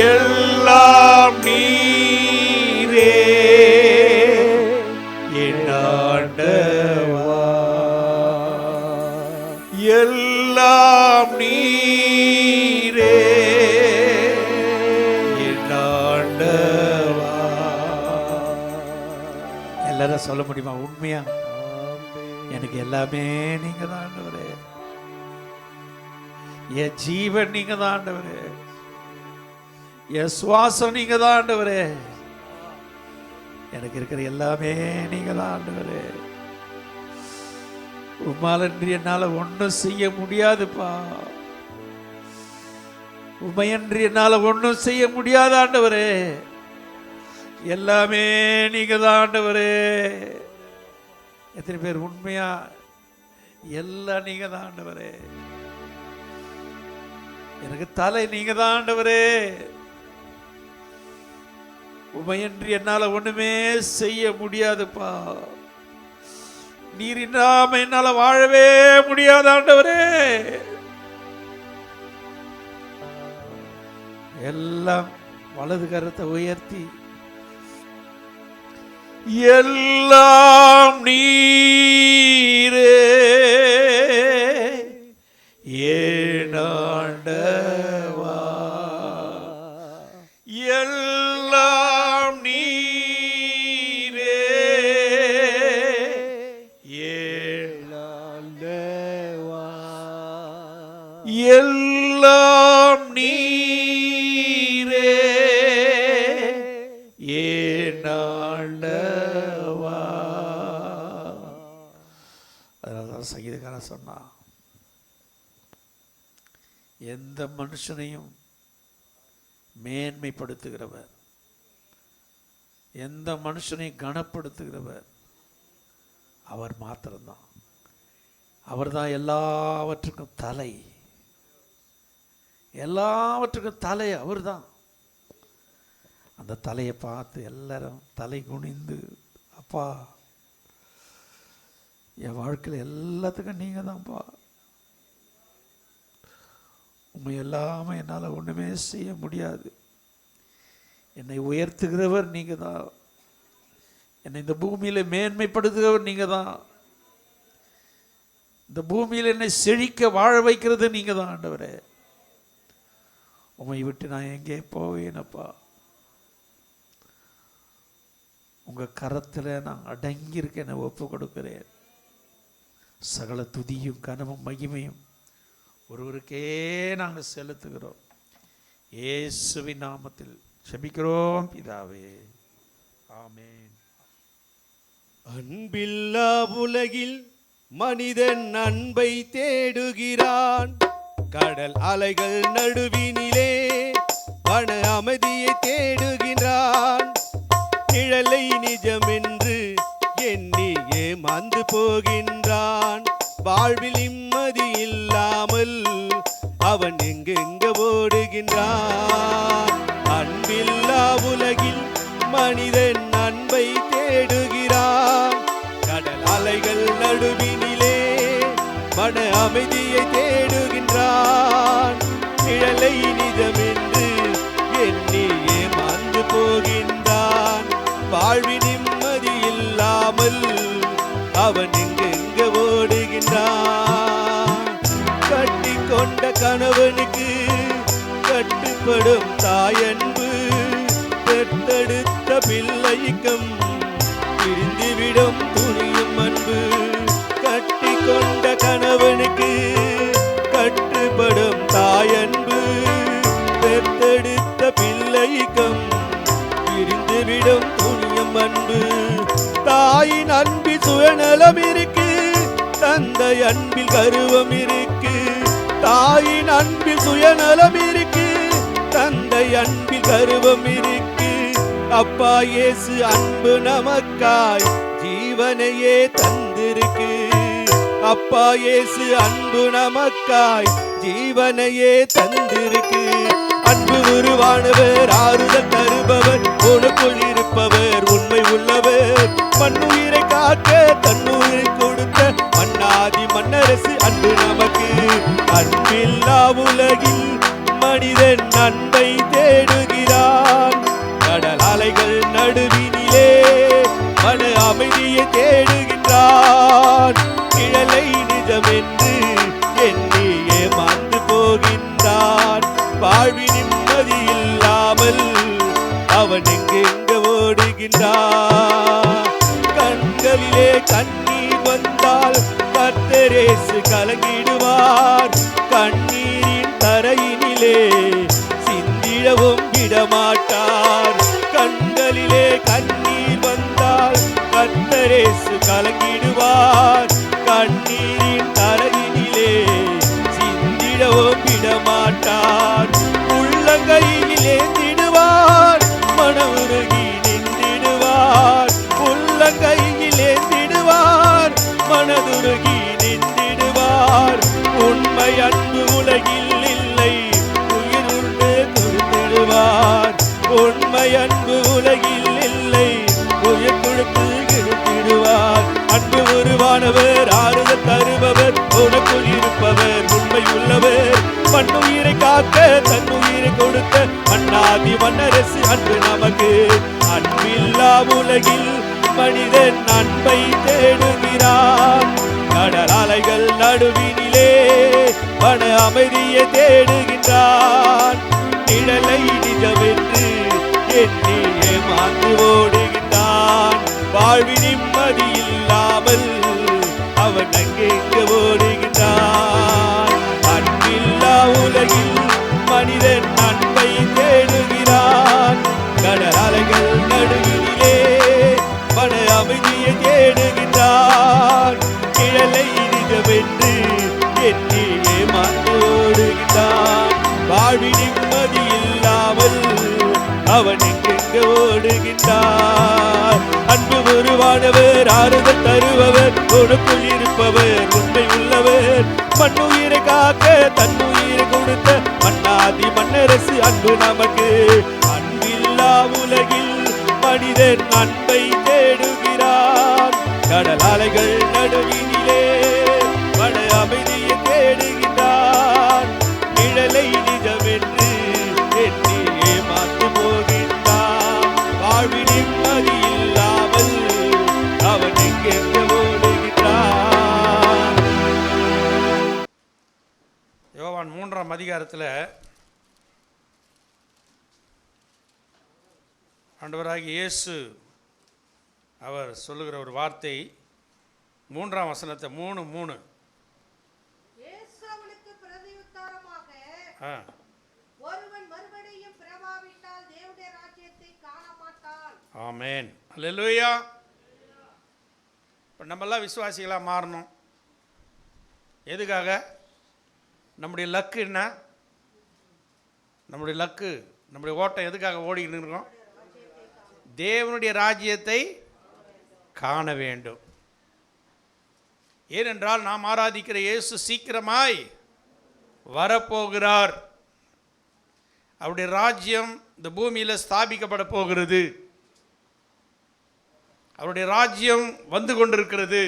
எல்லாம் நீரே என் ஆண்டவா, எல்லாம் நீரே என் ஆண்டவா. எல்லாரும் சொல்ல முடியுமா உண்மையா? எனக்கு எல்லாமே நீங்க தான் ஆண்டவரே, என் ஜீவன் நீங்க தான் ஆண்டவரே, என் சுவாசம் நீங்க தான் ஆண்டவரே, எனக்கு இருக்கிற எல்லாமே நீங்க தான் ஆண்டவரே. உம்மாலன்றி என்னால ஒன்றும் செய்ய முடியாதுப்பா, உமையன்றி என்னால ஒன்றும் செய்ய முடியாது ஆண்டவரே, எல்லாமே நீங்க தான் ஆண்டவரே. எத்தனை பேர் உண்மையா எல்லாம் நீங்க தான் ஆண்டவரே, எனக்கு தலை நீங்க தான் ஆண்டவரே, உமையன்றி என்னால ஒண்ணுமே செய்ய முடியாதுப்பா, நீர் இல்லாம என்னால வாழவே முடியாது ஆண்டவரே. எல்லாம் வலது கரத்தை உயர்த்தி எல்லாம் நீரே ஏன் ஆண்டவா, எல்லாம் நீரே ஏன் ஆண்டவா, எல்லாம் நீரே ஏன் ஆண்டவா. அதனாலதான் சங்கீதக்காரன் சொன்னா, எந்த மனுஷனையும் மேன்மைப்படுத்துகிறவர், எந்த மனுஷனையும் கனப்படுத்துகிறவர் அவர் மாத்திரம்தான். அவர்தான் எல்லாவற்றுக்கும் தலை, எல்லாவற்றுக்கும் தலை அவர்தான். அந்த தலையை பார்த்து எல்லாரும் தலை குனிந்து, அப்பா என் வாழ்க்கையில் எல்லாத்துக்கும் நீங்கள் தான்ப்பா, உண்மை எல்லாமே என்னால் ஒன்றுமே செய்ய முடியாது, என்னை உயர்த்துகிறவர் நீங்கள் தான், என்னை இந்த பூமியில் மேன்மைப்படுத்துகிறவர் நீங்கள் தான், இந்த பூமியில் என்னை செழிக்க வாழ வைக்கிறது நீங்கள் தான் ஆண்டவரே. உம்மை விட்டு நான் எங்கே போவேனப்பா, உங்கள் கரத்தில் நான் அடங்கியிருக்க என்னை ஒப்பு கொடுக்கிறேன். சகல துதியும் கனமும் மகிமையும் ஒருவருக்கே நாங்கள் செலுத்துகிறோம். இயேசுவின் நாமத்தில் செபிக்கிறோம் பிதாவே, ஆமென். அன்பில்லா உலகில் மனிதன் அன்பை தேடுகிறான். கடல் அலைகள் நடுவினிலே மன அமைதியை தேடுகிறான். நிழலை நிஜம் என்று எண்ணி ஏமாந்து போகின்றான். வாழ்வில் நிம்மதி இல்லாமல் அவன் எங்கெங்க ஓடுகின்றான். அன்பில்லா உலகில் மனிதன் அன்பை தேடுகிறான். கடல் அலைகள் நடுவினிலே மன அமைதியை தேடுகின்றான். நிழலை நிஜம் என்று எண்ணி ஏமாந்து போகின்றான். வாழ்வி நிம்மதி இல்லாமல் அவன் எங்கெங்க ஓடுகின்றான். கட்டி கொண்ட கணவனுக்கு கட்டுப்படும் தாயன்பு, பெற்றெடுத்த பிள்ளைக்கும் பிரிந்துவிடும் துணியும் அன்பு. கட்டி கொண்ட கணவனுக்கு கட்டுப்படும் தாயன்பு, பெற்றெடுத்த பிள்ளைக்கும் பிரிந்துவிடும் துணியும் அன்பு. தாயின் அன்பில் சுயநலம் இருக்கு, தந்தை அன்பில் கருவம் இருக்கு. தாயின் அன்பில் சுயநலம் இருக்கு, தந்தை அன்பில் கருவம் இருக்கு. அப்பா இயேசு அன்பு நமக்காய் ஜீவனையே தந்திருக்கு. அப்பா இயேசு அன்பு நமக்காய் ஜீவனையே தந்திருக்கு. அன்பு உருவானவர், ஆறுதல் தருபவர், உனக்குள் இருப்பவர், உண்மை உள்ளவர். மண்ணுயிரை காக்க தன்னுயிரை கொடுத்த மன்னாதி மன்னரசு அன்பு நமக்கு. அன்பில்லா உலகில் மனிதன் அன்பை தேடுகிறான். கடல் அலைகள் நடுவினிலே மன அமைதியை தேடுகின்றான். நிழலை நிஜம் என்று எண்ணி ஏமாந்து போகின்றான். வாழ்வி நிம்மதி இல்லாமல் அவன் எங்கெங்க ஓடுகின்றான். கண்களிலே கண்ணீர் வந்தால் கர்த்தரேசு கலங்கிடுவார். கண்ணீரின் தரையினிலே சிந்திடவும் விடமாட்டார். கண்களிலே கண்ணீர் வந்தால் கர்த்தரேசு கலங்கிடுவார். கண்ணீரின் தரையினிலே சிந்திடவும் விடமாட்டார். உள்ளங்கையிலே திடுவார், மனமுருகி நின்றிடுவார். உள்ளங்கையிலே திடுவார், மனதுருகி நின்றிடுவார். உண்மை அன்பு உலகில் இல்லை, உயிர் உண்டு கொடுத்திடுவார். உண்மை அன்பு உலகில் இல்லை, உயிர் கொடுத்து எடுத்திடுவார். அன்பு உருவானவர், ஆறுதல் தருபவர், உனக்குள் இருப்பவர், உண்மை உள்ளவர். மண்ணுயிரை காக்க தன்னுயிரை கொடுத்த மன்னாதி மன்னரசு அன்பு நமக்கு. அன்பில்லா உலகில் மனிதன் நன்மை தேடுகிறான். கடல் அலைகள் நடுவினிலே மன அமைதியை தேடுகின்றான். நிழலை நிஜமென்று எண்ணி ஏமாந்து ஓடுகின்றான். வாழ்வி நிம்மதி இல்லாமல் அவன் அங்கெங்க ஓடுகின்றான். அன்பில்லா உலகில் மனிதன் நன்மை தேடுகிறான். கடல் அலைகள் நடுவினிலே மன அமைதியை தேடுகின்றான். நிழலை நிஜமென்று எண்ணி ஏமாந்து ஓடுகின்றான். வாழ்வி நிம்மதி இல்லாமல் அவன் எங்கெங்க ஓடுகின்றான். அன்பு உருவானவர், ஆறுதல் தருபவர், உனக்குள் இருப்பவர், உண்மை உள்ளவர், மண்ணுயிரை காக்க தன்னுயிரை கொடுத்த மன்னாதி மன்னரசு அன்பு நமக்கு. அன்பில்லா உலகில் மனிதன் அன்பை தேடுகிறான். கடல் அலைகள் நடுவினிலே மன அமைதியை தேடுகின்றான். நிழலை நிஜமென்று எண்ணி ஏமாந்து போகின்றான். வாழ்வி நிம்மதி இல்லாமல் அவன் எங்கெங்க ஓடுகின்றான். யோவான் 3ஆம் அதிகாரத்தில் ஆண்டவராகிய இயேசு அவர் சொல்லுகிற ஒரு வார்த்தை 3ஆம் வசனத்தை 3:3. இயேசு அவனுக்கு பிரதியுத்தரமாக, ஆ ஒருவன் மறுபடியும் பிறவாவிட்டால் தேவனுடைய ராஜ்யத்தை காண மாட்டான். ஆமென். அல்லேலூயா. இப்போ நம்மெல்லாம் விசுவாசிகளாக மாறணும். எதுக்காக? நம்முடைய லக்கு என்ன? நம்முடைய லக்கு, நம்முடைய ஓட்டம் எதுக்காக ஓடிக்கிட்டு இருக்கோம்? தேவனுடைய ராஜ்யத்தை காண வேண்டும். ஏனென்றால் நாம் ஆராதிக்கிற இயேசு சீக்கிரமாய் வரப்போகிறார். அவருடைய ராஜ்யம் இந்த பூமியில் ஸ்தாபிக்கப்பட போகிறது. அவருடைய ராஜ்யம் வந்து கொண்டிருக்கிறது.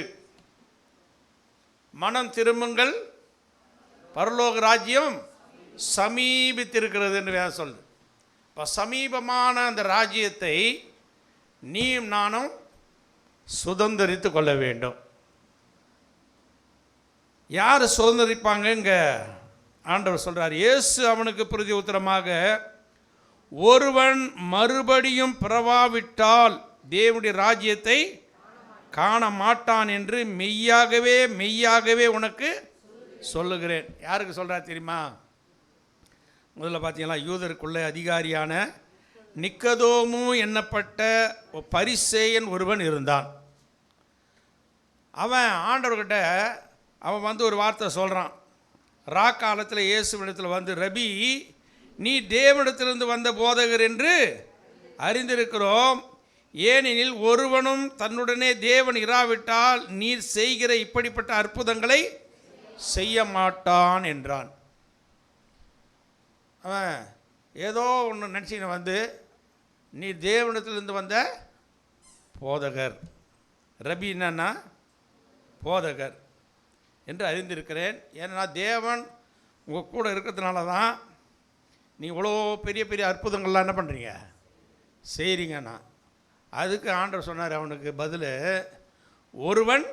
மனம் திரும்புங்கள், பரலோக ராஜ்யம் சமீபித்திருக்கிறது என்று வேதம் சொல்லுது. இப்போ சமீபமான அந்த ராஜ்யத்தை நீயும் நானும் சுதந்திரித்து கொள்ள வேண்டும். யார் சுதந்திரிப்பாங்க? இங்கே ஆண்டவர் சொல்கிறார், இயேசு அவனுக்கு பிரதி உத்தரமாக, ஒருவன் மறுபடியும் பிறவாவிட்டால் தேவனுடைய ராஜ்யத்தை காண மாட்டான் என்று மெய்யாகவே மெய்யாகவே உனக்கு சொல்லுகிறேன். யாருக்கு சொல்கிறார் தெரியுமா? முதல்ல பார்த்தீங்களா, யூதருக்குள்ளே அதிகாரியான நிக்கதோமு என்னப்பட்ட பரிசேயன் ஒருவன் இருந்தான். அவன் ஆண்டவர்கிட்ட அவன் வந்து ஒரு வார்த்தை சொல்கிறான். காலத்தில் இயேசுவிடத்தில் வந்து, ரபி, நீ தேவனிடத்திலிருந்து வந்த போதகர் என்று அறிந்திருக்கிறோம். ஏனெனில் ஒருவனும் தன்னுடனே தேவன் இராவிட்டால் நீர் செய்கிற இப்படிப்பட்ட அற்புதங்களை செய்ய மாட்டான் என்றான். அவன் ஏதோ ஒன்று நினச்சின்னு வந்து, நீ தேவனிடத்திலிருந்து வந்த போதகர், ரபி என்னன்னா போதகர் என்று அறிந்திருக்கிறேன். ஏன்னா தேவன் உங்கள் கூட இருக்கிறதுனால தான் நீ இவ்வளோ பெரிய பெரிய அற்புதங்கள்லாம் என்ன பண்ணுறீங்க, செய்கிறீங்கண்ணா. அதுக்கு ஆண்டவர் சொன்னார் அவனுக்கு பதில், ஒருவன்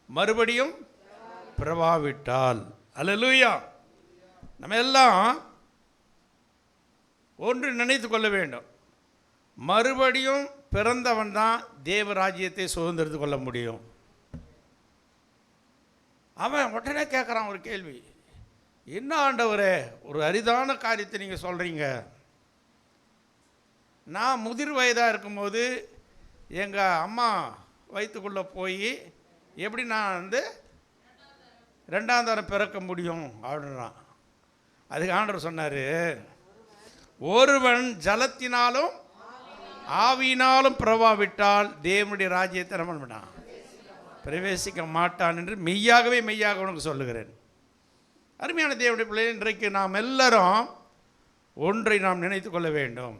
மறுபடியும் பிறவாவிட்டால். அல்லேலூயா. நம்ம எல்லாம் ஒன்று நினைத்து கொள்ள வேண்டும், மறுபடியும் பிறந்தவன் தான் தேவராஜ்யத்தை சுதந்திரித்து கொள்ள முடியும். அவன் உடனே கேட்குறான் ஒரு கேள்வி, என்ன ஆண்டவரே, ஒரு அரிதான காரியத்தை நீங்கள் சொல்கிறீங்க. நான் முதிர் வயதாக இருக்கும்போது எங்கள் அம்மா வயிற்றுக்குள்ளே போய் எப்படி நான் வந்து 2ஆம் தரம் பிறக்க முடியும் அப்படின்றான். அதுக்கு ஆண்டவர் சொன்னார், ஒருவன் ஜலத்தினாலும் ஆவியினாலும் பிறவாவிட்டால் தேவனுடைய ராஜ்யத்தை என்ன பண்ணான், பிரவேசிக்க மாட்டான் என்று மெய்யாகவே மெய்யாக உனக்கு சொல்லுகிறேன். அருமையான தேவனுடைய பிள்ளை, இன்றைக்கு நாம் எல்லாரும் ஒன்றை நாம் நினைத்து கொள்ள வேண்டும்.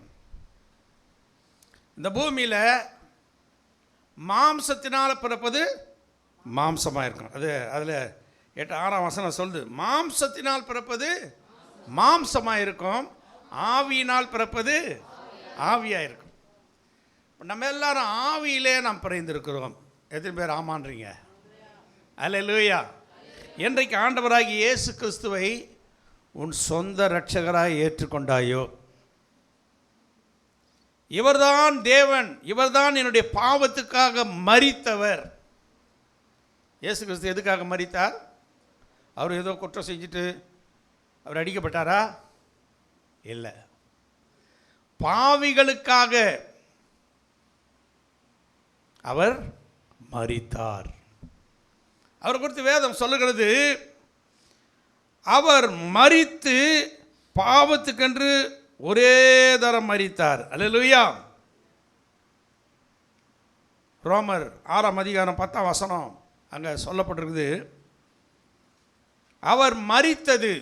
இந்த பூமியில் மாம்சத்தினால் பிறப்பது மாம்சமாக இருக்கும். அதில் 8-6ஆம் வசனம் சொல்லுது, மாம்சத்தினால் பிறப்பது மாம்சமாக இருக்கும், ஆவியினால் பிறப்பது ஆவியாக இருக்கும். நம்ம எல்லாரும் ஆவியிலே நாம் பிறந்திருக்கிறோம். எத்தனை பேர் ஆமான்றீங்க? அல்லேலூயா. என்றைக்கு ஆண்டவராகிய இயேசு கிறிஸ்துவை உன் சொந்த இரட்சகராய் ஏற்றுக்கொண்டாயோ, இவர்தான் தேவன், இவர்தான் என்னுடைய பாவத்துக்காக மரித்தவர். இயேசு கிறிஸ்து எதுக்காக மரித்தார்? அவர் ஏதோ குற்றம் செஞ்சுட்டு அவர் அடிக்கப்பட்டாரா? இல்லை, பாவிகளுக்காக அவர் மரித்தார். அவர் குறித்து வேதம் சொல்லுகிறது, அவர் மரித்து பாவத்துக்கென்று ஒரே தரம் மரித்தார். அல்லேலூயா. ரோமர் 6ஆம் அதிகாரம் 10ஆம் வசனம் அங்கே சொல்லப்பட்டிருக்குது, அவர் மரித்தது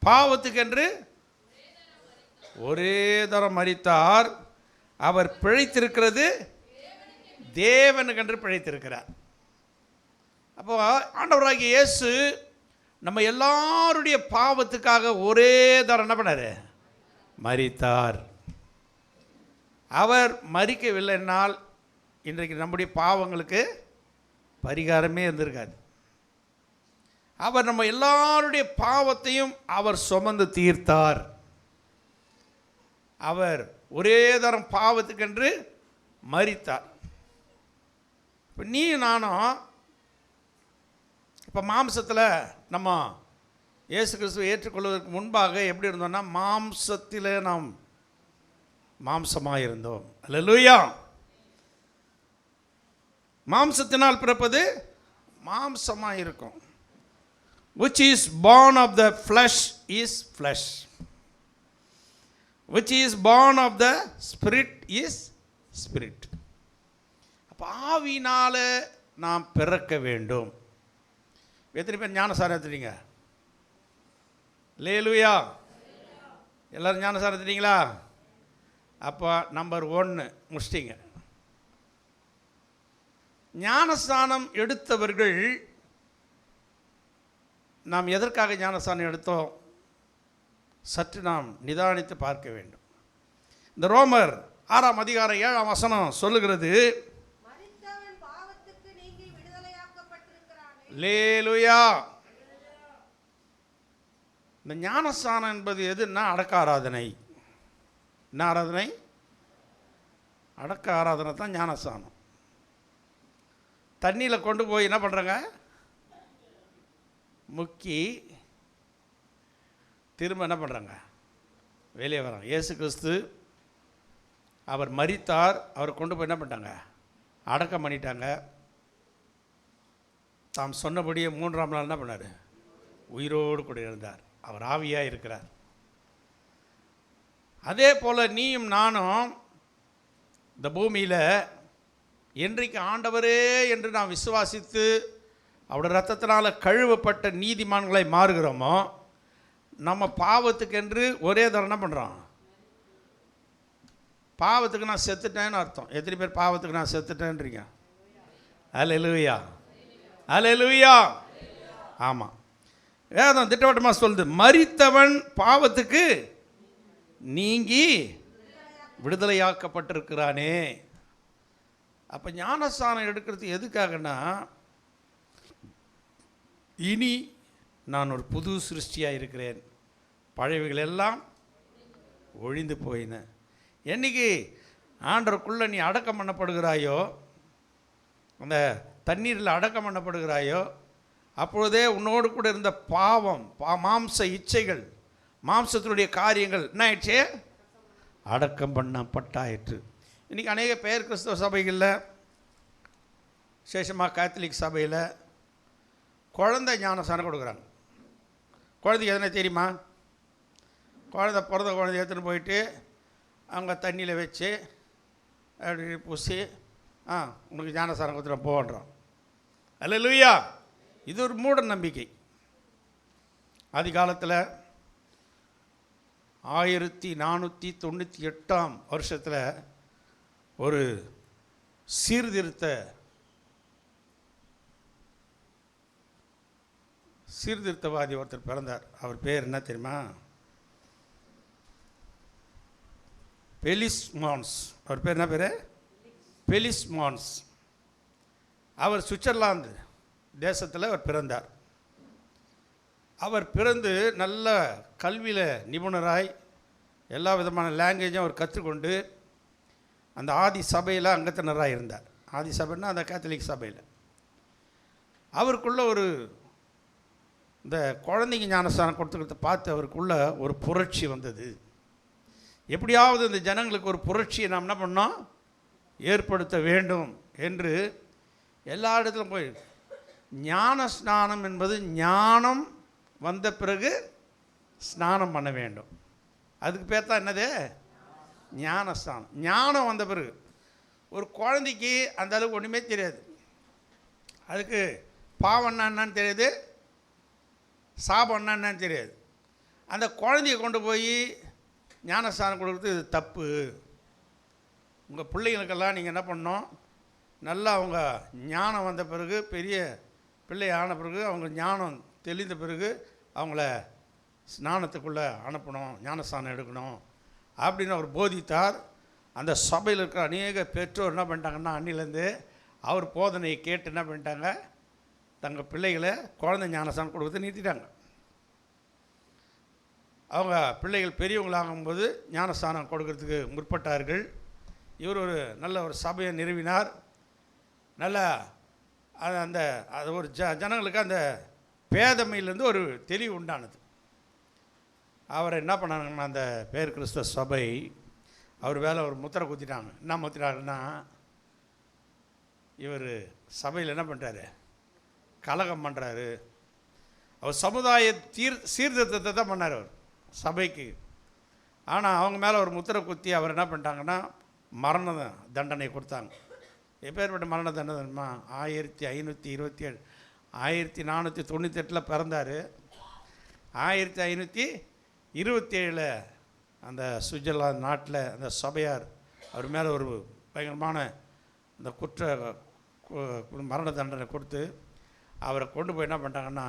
பாவத்துக்கென்று ஒரே தரம் மரித்தார். அவர் பிழைத்திருக்கிறது தேவனுக்கென்று பிழைத்திருக்கிறார். அப்போ ஆண்டவராகிய இயேசு நம்ம எல்லாருடைய பாவத்துக்காக ஒரே தரம் என்ன பண்ணார்? மரித்தார். அவர் மரிக்கவில்லைன்னால் இன்றைக்கு நம்முடைய பாவங்களுக்கு பரிகாரமே இருந்திருக்காது. அவர் நம்ம எல்லாருடைய பாவத்தையும் அவர் சுமந்து தீர்த்தார். அவர் ஒரே தரம் பாவத்துக்கென்று மரித்தார். இப்போ நீ நானும் இப்போ மாம்சத்தில் நம்ம இயேசு கிறிஸ்துவை ஏற்றுக்கொள்வதற்கு முன்பாக எப்படி இருந்தோம்னா, மாம்சத்தில் நாம் மாம்சமாக இருந்தோம். அல்லேலூயா. மாம்சத்தினால் பிறப்பது மாம்சமாக இருக்கும். which is born of the flesh is flesh, which is born of the spirit is spirit. அப்போ ஆவியினால நாம் பிறக்க வேண்டும். எத்தனை பேர் ஞானசாரம் எடுத்துட்டீங்க? அல்லேலூயா. எல்லோரும் ஞானசாரம் எடுத்துட்டீங்களா? அப்போ நம்பர் 1 முடிச்சிட்டிங்க. ஞானஸ்தானம் எடுத்தவர்கள் நாம் எதற்காக ஞானஸ்தானம் எடுத்தோம் சற்று நாம் நிதானித்து பார்க்க வேண்டும். இந்த ரோமர் 6ஆம் அதிகாரம் 7ஆம் வசனம் சொல்லுகிறது, அல்லேலூயா. இந்த ஞானஸ்தானம் என்பது எதுன்னா அடக்க ஆராதனை. என்ன ஆராதனை? அடக்க ஆராதனை தான் ஞானஸ்தானம். தண்ணியில் கொண்டு போய் என்ன பண்ணுறாங்க? முக்கி திரும்ப என்ன பண்ணுறாங்க? வெளியே வராங்க. இயேசு கிறிஸ்து அவர் மரித்தார். அவர் கொண்டு போய் என்ன பண்ணிட்டாங்க? அடக்கம் பண்ணிட்டாங்க. தாம் சொன்னபடியே 3ஆம் நாள் என்ன பண்ணார்? உயிரோடு கூட இருந்தார். அவர் ஆவியாக இருக்கிறார். அதே போல் நீயும் நானும் இந்த பூமியில் என்றைக்கு ஆண்டவரே என்று நாம் விசுவாசித்து அவருடைய ரத்தத்தினால் கழுவப்பட்ட நீதிமான்களை மாறுகிறோமோ, நம்ம பாவத்துக்கென்று ஒரே தரம் என்ன பண்ணுறோம்? பாவத்துக்கு நான் செத்துட்டேன்னு அர்த்தம். எத்தனை பேர் பாவத்துக்கு நான் செத்துட்டேன்றீங்க? அல்லேலூயா, அல்லேலூயா. ஆமாம், வேதம் திட்டவட்டமாக சொல்லுது, மரித்தவன் பாவத்துக்கு நீங்கி விடுதலையாக்கப்பட்டிருக்கிறானே. அப்போ ஞானஸ்தானம் எடுக்கிறது எதுக்காகனா, இனி நான் ஒரு புது சிருஷ்டியாக இருக்கிறேன், பழையவைகள் எல்லாம் ஒழிந்து போயின. என்னைக்கு ஆண்டவருக்குள்ளே நீ அடக்கம் பண்ணப்படுகிறாயோ, அந்த தண்ணீரில் அடக்கம் பண்ணப்படுகிறாயோ, அப்பொழுதே உன்னோடு கூட இருந்த பாவம், மாம்ச இச்சைகள், மாம்சத்தினுடைய காரியங்கள் என்ன ஆயிடுச்சு? அடக்கம் பண்ணப்பட்டாயிற்று. இன்றைக்கி அநேக பேர் கிறிஸ்தவ சபைகளில், விசேஷமாக கேத்தலிக் சபையில் குழந்தை ஞானஸ்தானம் கொடுக்குறாங்க. குழந்தைக்கு எதனா தெரியுமா? குழந்தை பிறந்த குழந்தை எடுத்துகிட்டு போயிட்டு அவங்க தண்ணியில் வச்சு அப்படி பூசி உனக்கு ஞானஸ்தானம் கொடுத்துட்டு போன்றோம். அல்லேலூயா. இது ஒரு மூட நம்பிக்கை. ஆதி காலத்தில் 1498ஆம் வருஷத்தில் ஒரு சீர்திருத்தவாதி ஒருத்தர் பிறந்தார். அவர் பேர் என்ன தெரியுமா? பெலிஸ்மான்ஸ். அவர் பேர் என்ன பேர்? பெலிஸ்மான்ஸ். அவர் சுவிட்சர்லாந்து தேசத்தில் அவர் பிறந்தார். அவர் பிறந்து நல்ல கல்வியில் நிபுணராய் எல்லா விதமான லாங்குவேஜும் அவர் கற்றுக்கொண்டு அந்த ஆதி சபையில் அங்கத்தினராக இருந்தார். ஆதி சபைன்னா அந்த கேத்தலிக் சபையில். அவருக்குள்ள ஒரு இந்த குழந்தைங்க ஞானஸ்தானம் கொடுத்துக்கிறத பார்த்து அவருக்குள்ள ஒரு புரட்சி வந்தது. எப்படியாவது இந்த ஜனங்களுக்கு ஒரு புரட்சியை நாம் என்ன பண்ணோம், ஏற்படுத்த வேண்டும் என்று எல்லா இடத்துலையும் போய் ஞான ஸ்நானம் என்பது ஞானம் வந்த பிறகு ஸ்நானம் பண்ண வேண்டும். அதுக்கு பேர் தான் என்னது? ஞானஸ்தானம். ஞானம் வந்த பிறகு ஒரு குழந்தைக்கு அந்த அளவுக்கு ஒன்றுமே தெரியாது. அதுக்கு பாவம்னா என்னன்னு தெரியாது, சாபம்னா என்னன்னு தெரியாது. அந்த குழந்தைய கொண்டு போய் ஞானஸ்தானம் கொடுக்குறது இது தப்பு. உங்கள் பிள்ளைங்களுக்கெல்லாம் நீங்கள் என்ன பண்ணணும், நல்லா அவங்க ஞானம் வந்த பிறகு பெரிய பிள்ளை ஆன பிறகு அவங்க ஞானம் தெளிந்த பிறகு அவங்கள ஸ்நானத்துக்குள்ளே அனுப்பணும், ஞானஸ்தானம் எடுக்கணும் அப்படின்னு அவர் போதித்தார். அந்த சபையில் இருக்கிற அநேக பெற்றோர் என்ன பண்ணிட்டாங்கன்னா அன்னிலேருந்து அவர் போதனையை கேட்டு என்ன பண்ணிட்டாங்க, தங்கள் பிள்ளைகளை குழந்தை ஞானஸ்தானம் கொடுத்து நிறுத்திட்டாங்க. அவங்க பிள்ளைகள் பெரியவங்களாகும்போது ஞானஸ்தானம் கொடுக்கறதுக்கு முற்பட்டார்கள். இவர் ஒரு நல்ல ஒரு சபையை நிறுவினார். நல்ல அந்த அது ஒரு ஜனங்களுக்கு அந்த பேதமையிலேருந்து ஒரு தெளிவு உண்டானது. அவரை என்ன பண்ணாங்கன்னா அந்த பேர் கிறிஸ்தவ சபை அவர் வேலை ஒரு முத்திரை குத்திட்டாங்க. என்ன முத்திராருன்னா, இவர் சபையில் என்ன பண்ணுறாரு, கலகம் பண்ணுறாரு. அவர் சமுதாய சீர்திருத்தத்தை தான் பண்ணார் அவர் சபைக்கு. ஆனால் அவங்க மேலே ஒரு முத்திரை குத்தி அவர் என்ன பண்ணிட்டாங்கன்னா மரண தண்டனை கொடுத்தாங்க. எப்பேற்பட்ட மரண தண்டனைமா, 1527 1498 பிறந்தார். 1527 அந்த சுவிட்சர்லாந்து நாட்டில் அந்த சபையார் அவர் மேலே ஒரு பயங்கரமான அந்த மரண தண்டனை கொடுத்து அவரை கொண்டு போய் என்ன பண்ணிட்டாங்கன்னா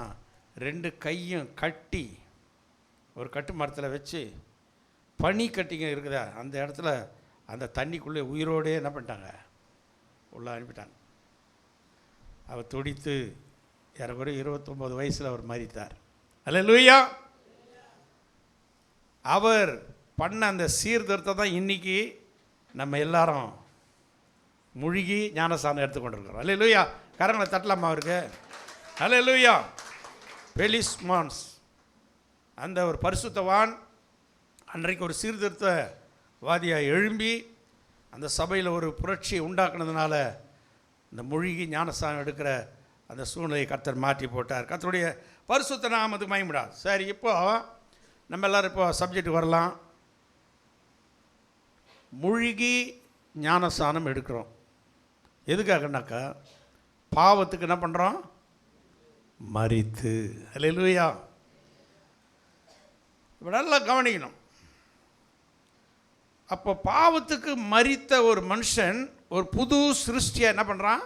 2 கையும் கட்டி ஒரு கட்டு மரத்தில் வச்சு பனி கட்டிங்க இருக்குதா அந்த இடத்துல அந்த தண்ணிக்குள்ளே உயிரோடே என்ன பண்ணிட்டாங்க உள்ளே அனுப்பிட்டாங்க. அவர் துடித்து ஏறக்குறைய 29 வயசில் அவர் மரித்தார். அல்லேலூயா. அவர் பண்ண அந்த சீர்திருத்தம் தான் இன்றைக்கி நம்ம எல்லாரும் முழுகி ஞானஸ்தானம் எடுத்துக்கொண்டிருக்கிறோம். அல்லேலூயா. கரங்களை தட்டலாமா அவருக்கு? அல்லேலூயா. பெலிஸ்மான்ஸ் அந்த ஒரு பரிசுத்தவான் அன்றைக்கு ஒரு சீர்திருத்தவாதியாக எழும்பி அந்த சபையில் ஒரு புரட்சியை உண்டாக்குனதுனால இந்த மூழ்கி ஞானஸ்தானம் எடுக்கிற அந்த சூழ்நிலையை கர்த்தர் மாற்றி போட்டார். கர்த்தருடைய பரிசுத்த நாமத்துக்கு மகிமை. சரி, இப்போ நம்ம எல்லோரும் இப்போ சப்ஜெக்ட் வரலாம். மூழ்கி ஞானஸ்தானம் எடுக்கிறோம். எதுக்காகனாக்கா பாவத்துக்கு என்ன பண்ணுறோம், மரித்து. அல்லேலூயா. இப்போ நல்லா கவனிக்கணும். அப்போ பாவத்துக்கு மரித்த ஒரு மனுஷன் ஒரு புது சிருஷ்டியாக என்ன பண்ணுறான்,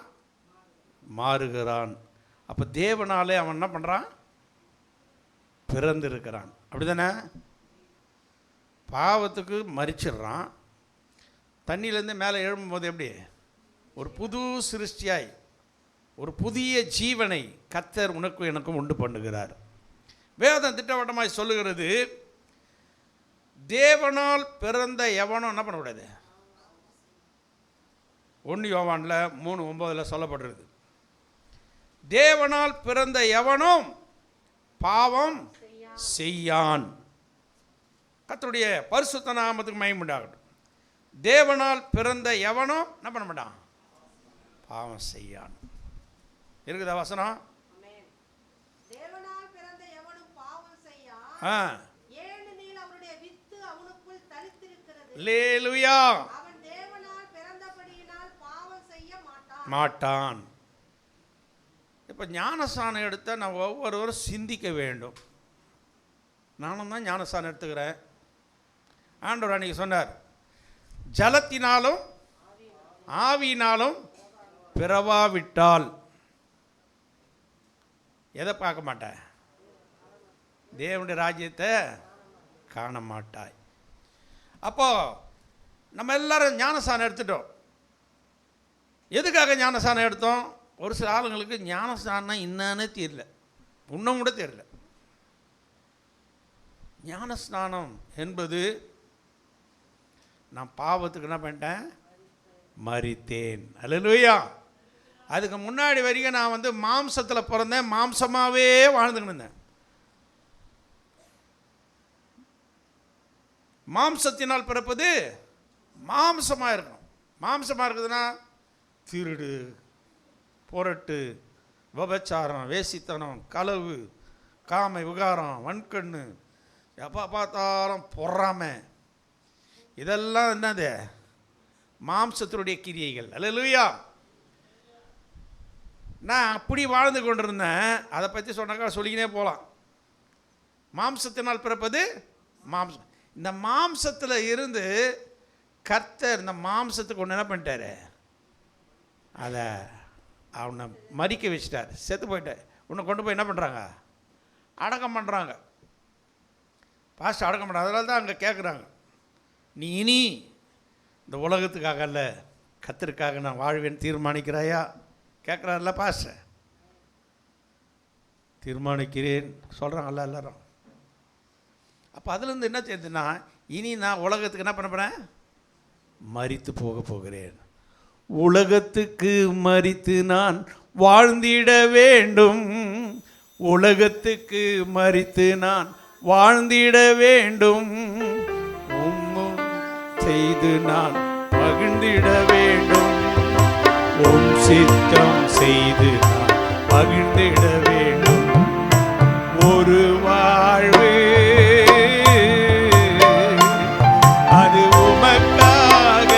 மாறுகிறான். அப்போ தேவனாலே அவன் என்ன பண்ணுறான், பிறந்திருக்கிறான். அப்படி தானே? பாவத்துக்கு மரிச்சிடுறான். தண்ணியிலேருந்து மேலே எழும்பும்போது எப்படி ஒரு புது சிருஷ்டியாய் ஒரு புதிய ஜீவனை கர்த்தர் உனக்கும் எனக்கும் உண்டு பண்ணுகிறார். வேதம் திட்டவட்டமாய் சொல்லுகிறது, தேவனால் பிறந்த எவனும் என்ன பண்ணக்கூடாது. 1 யோவானில் 3:9 சொல்லப்படுறது, தேவனால் பிறந்த எவனும் பாவம் செய்யான். கர்த்தருடைய பரிசுத்த நாமத்துக்கு மகிமை உண்டாகட்டும். தேவனால் பிறந்த எவனும் என்ன பண்ண மாட்டான், பாவம் செய்யான். இருக்குதா வசனம்? தேவனால் பிறந்த எவனும் பாவம் செய்யான், ஏனெனில் அவருடைய வித்து அவனுக்குள் தரித்திருக்கிறது. அல்லேலூயா. அவன் தேவனால் பிறந்தபடியினால் பாவம் செய்ய மாட்டான். இப்போ ஞானஸ்தானம் எடுத்தால் நான் ஒவ்வொருவரும் சிந்திக்க வேண்டும். நானும் தான் ஞானஸ்தானம் எடுத்துக்கிறேன். ஆண்டவர் அன்றைக்கி சொன்னார், ஜலத்தினாலும் ஆவியினாலும் பிறவாவிட்டால் எதை பார்க்க மாட்டேன், தேவனுடைய ராஜ்யத்தை காண மாட்டாய். அப்போ நம்ம எல்லாரும் ஞானஸ்நானம் எடுத்துட்டோம். எதுக்காக ஞானஸ்நானம் எடுத்தோம்? ஒரு சில ஆளுங்களுக்கு ஞானஸ்நானம் என்னன்னு தெரியல, இன்னும் கூட தெரியல. ஞானஸ்நானம் என்பது நான் பாவத்துக்கு என்ன பண்ணிட்டேன்? மரித்தேன். அல்லேலூயா. அதுக்கு முன்னாடி வரைக்கும் நான் வந்து மாம்சத்தில் பிறந்தேன், மாம்சமாகவே வாழ்ந்துக்கிட்டு இருந்தேன். மாம்சத்தினால் பிறப்பது மாம்சமாக இருக்கணும். மாம்சமாக இருக்குதுன்னா திருடு, புரட்டு, விபச்சாரம், வேசித்தனம், களவு, காமை, விகாரம், வன்கண்ணு, எப்போ பார்த்தாலும் பொறாமை, இதெல்லாம் என்னது? மாம்சத்தினுடைய கிரியைகள். அல்லேலூயா. நான் அப்படி வாழ்ந்து கொண்டிருந்தேன். அதை பற்றி சொன்னாக்கா சொல்லிக்கினே போகலாம். மாம்சத்தினால் பிறப்பது மாம்சம். இந்த மாம்சத்தில் இருந்து கர்த்தர் இந்த மாம்சத்துக்கு ஒன்று என்ன பண்ணிட்டாரு? அதை அவனை மறிக்க வச்சிட்டார். செத்து போயிட்டார். உன்னை கொண்டு போய் என்ன பண்ணுறாங்க? அடக்கம் பண்ணுறாங்க. பாஸ்ட் அடக்கம் பண்ணுறாங்க. அதனால தான் அங்கே கேட்குறாங்க, நீ இனி இந்த உலகத்துக்காக அல்ல கர்த்தருக்காக நான் வாழ்வேன் தீர்மானிக்கிறாயா? கேட்குறாருல்ல பாஸ்ட். தீர்மானிக்கிறேன் சொல்கிறாங்கல்ல எல்லாரும். அப்போ அதுலேருந்து என்ன செய்யுதுன்னா, இனி நான் உலகத்துக்கு என்ன பண்ண போகிறேன்? மரித்து போக போகிறேன். உலகத்துக்கு மரித்து நான் வாழ்ந்திட வேண்டும். உலகத்துக்கு மரித்து நான் வாழ்ந்திட வேண்டும். உம்மும் செய்து நான் மகிழ்ந்திட வேண்டும். உம் சித்தம் செய்து நான் மகிழ்ந்திட வேண்டும். ஒரு வாழ்வு அது உமக்காக.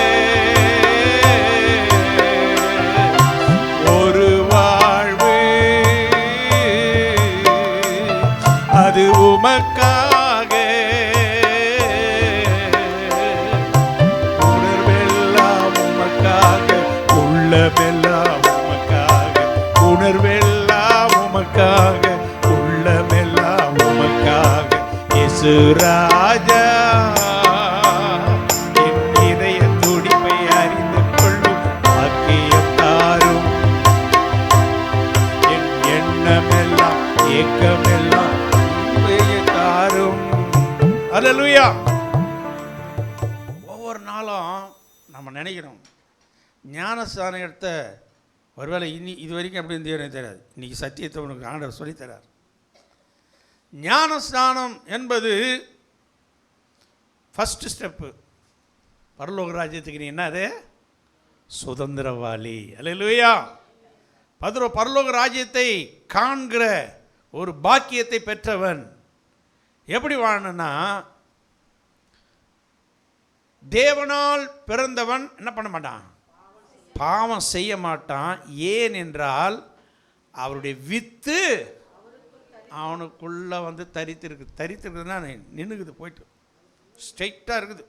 ஒரு வாழ்வு அது உமக்காக. உணர்வெல்லாம் உமக்காக, உள்ளமெல்லாம் உமக்காக. உணர்வெல்லாம் உமக்காக, உள்ளமெல்லாம் உமக்காக. இயேசு ராஜா என் இதய துடிப்பை அறிந்து கொள்ளும் பாக்கியம் தாரும். என் எண்ணமெல்லாம் ஏக்கமெல்லாம் உம்மையே தாரும். அல்லேலூயா. ஒவ்வொரு நாளும் நம்ம நினைக்கிறோம், ஞானஸ்நானம் எடுத்த ஒருவேளை இது வரைக்கும் அப்படி இருந்தே தெரியாது. இன்றைக்கி சத்தியத்தை உனக்கு ஆண்டவர் சொல்லித்தரார். ஞானஸ்நானம் என்பது ஃபஸ்ட்டு ஸ்டெப்பு. பரலோக ராஜ்யத்துக்கு நீ என்னது? சுதந்திரவாளி. அல்லேலூயா. பரலோக ராஜ்யத்தை காண்கிற ஒரு பாக்கியத்தை பெற்றவன். எப்படி வாழணும்னா, தேவனால் பிறந்தவன் என்ன பண்ண மாட்டான்? பாவம் செய்ய மாட்டான். ஏன் என்றால் அவருடைய வித்து அவனுக்குள்ளே வந்து தரித்திருக்குதுன்னா நின்றுக்குது, போயிட்டு ஸ்ட்ரைட்டாக இருக்குது.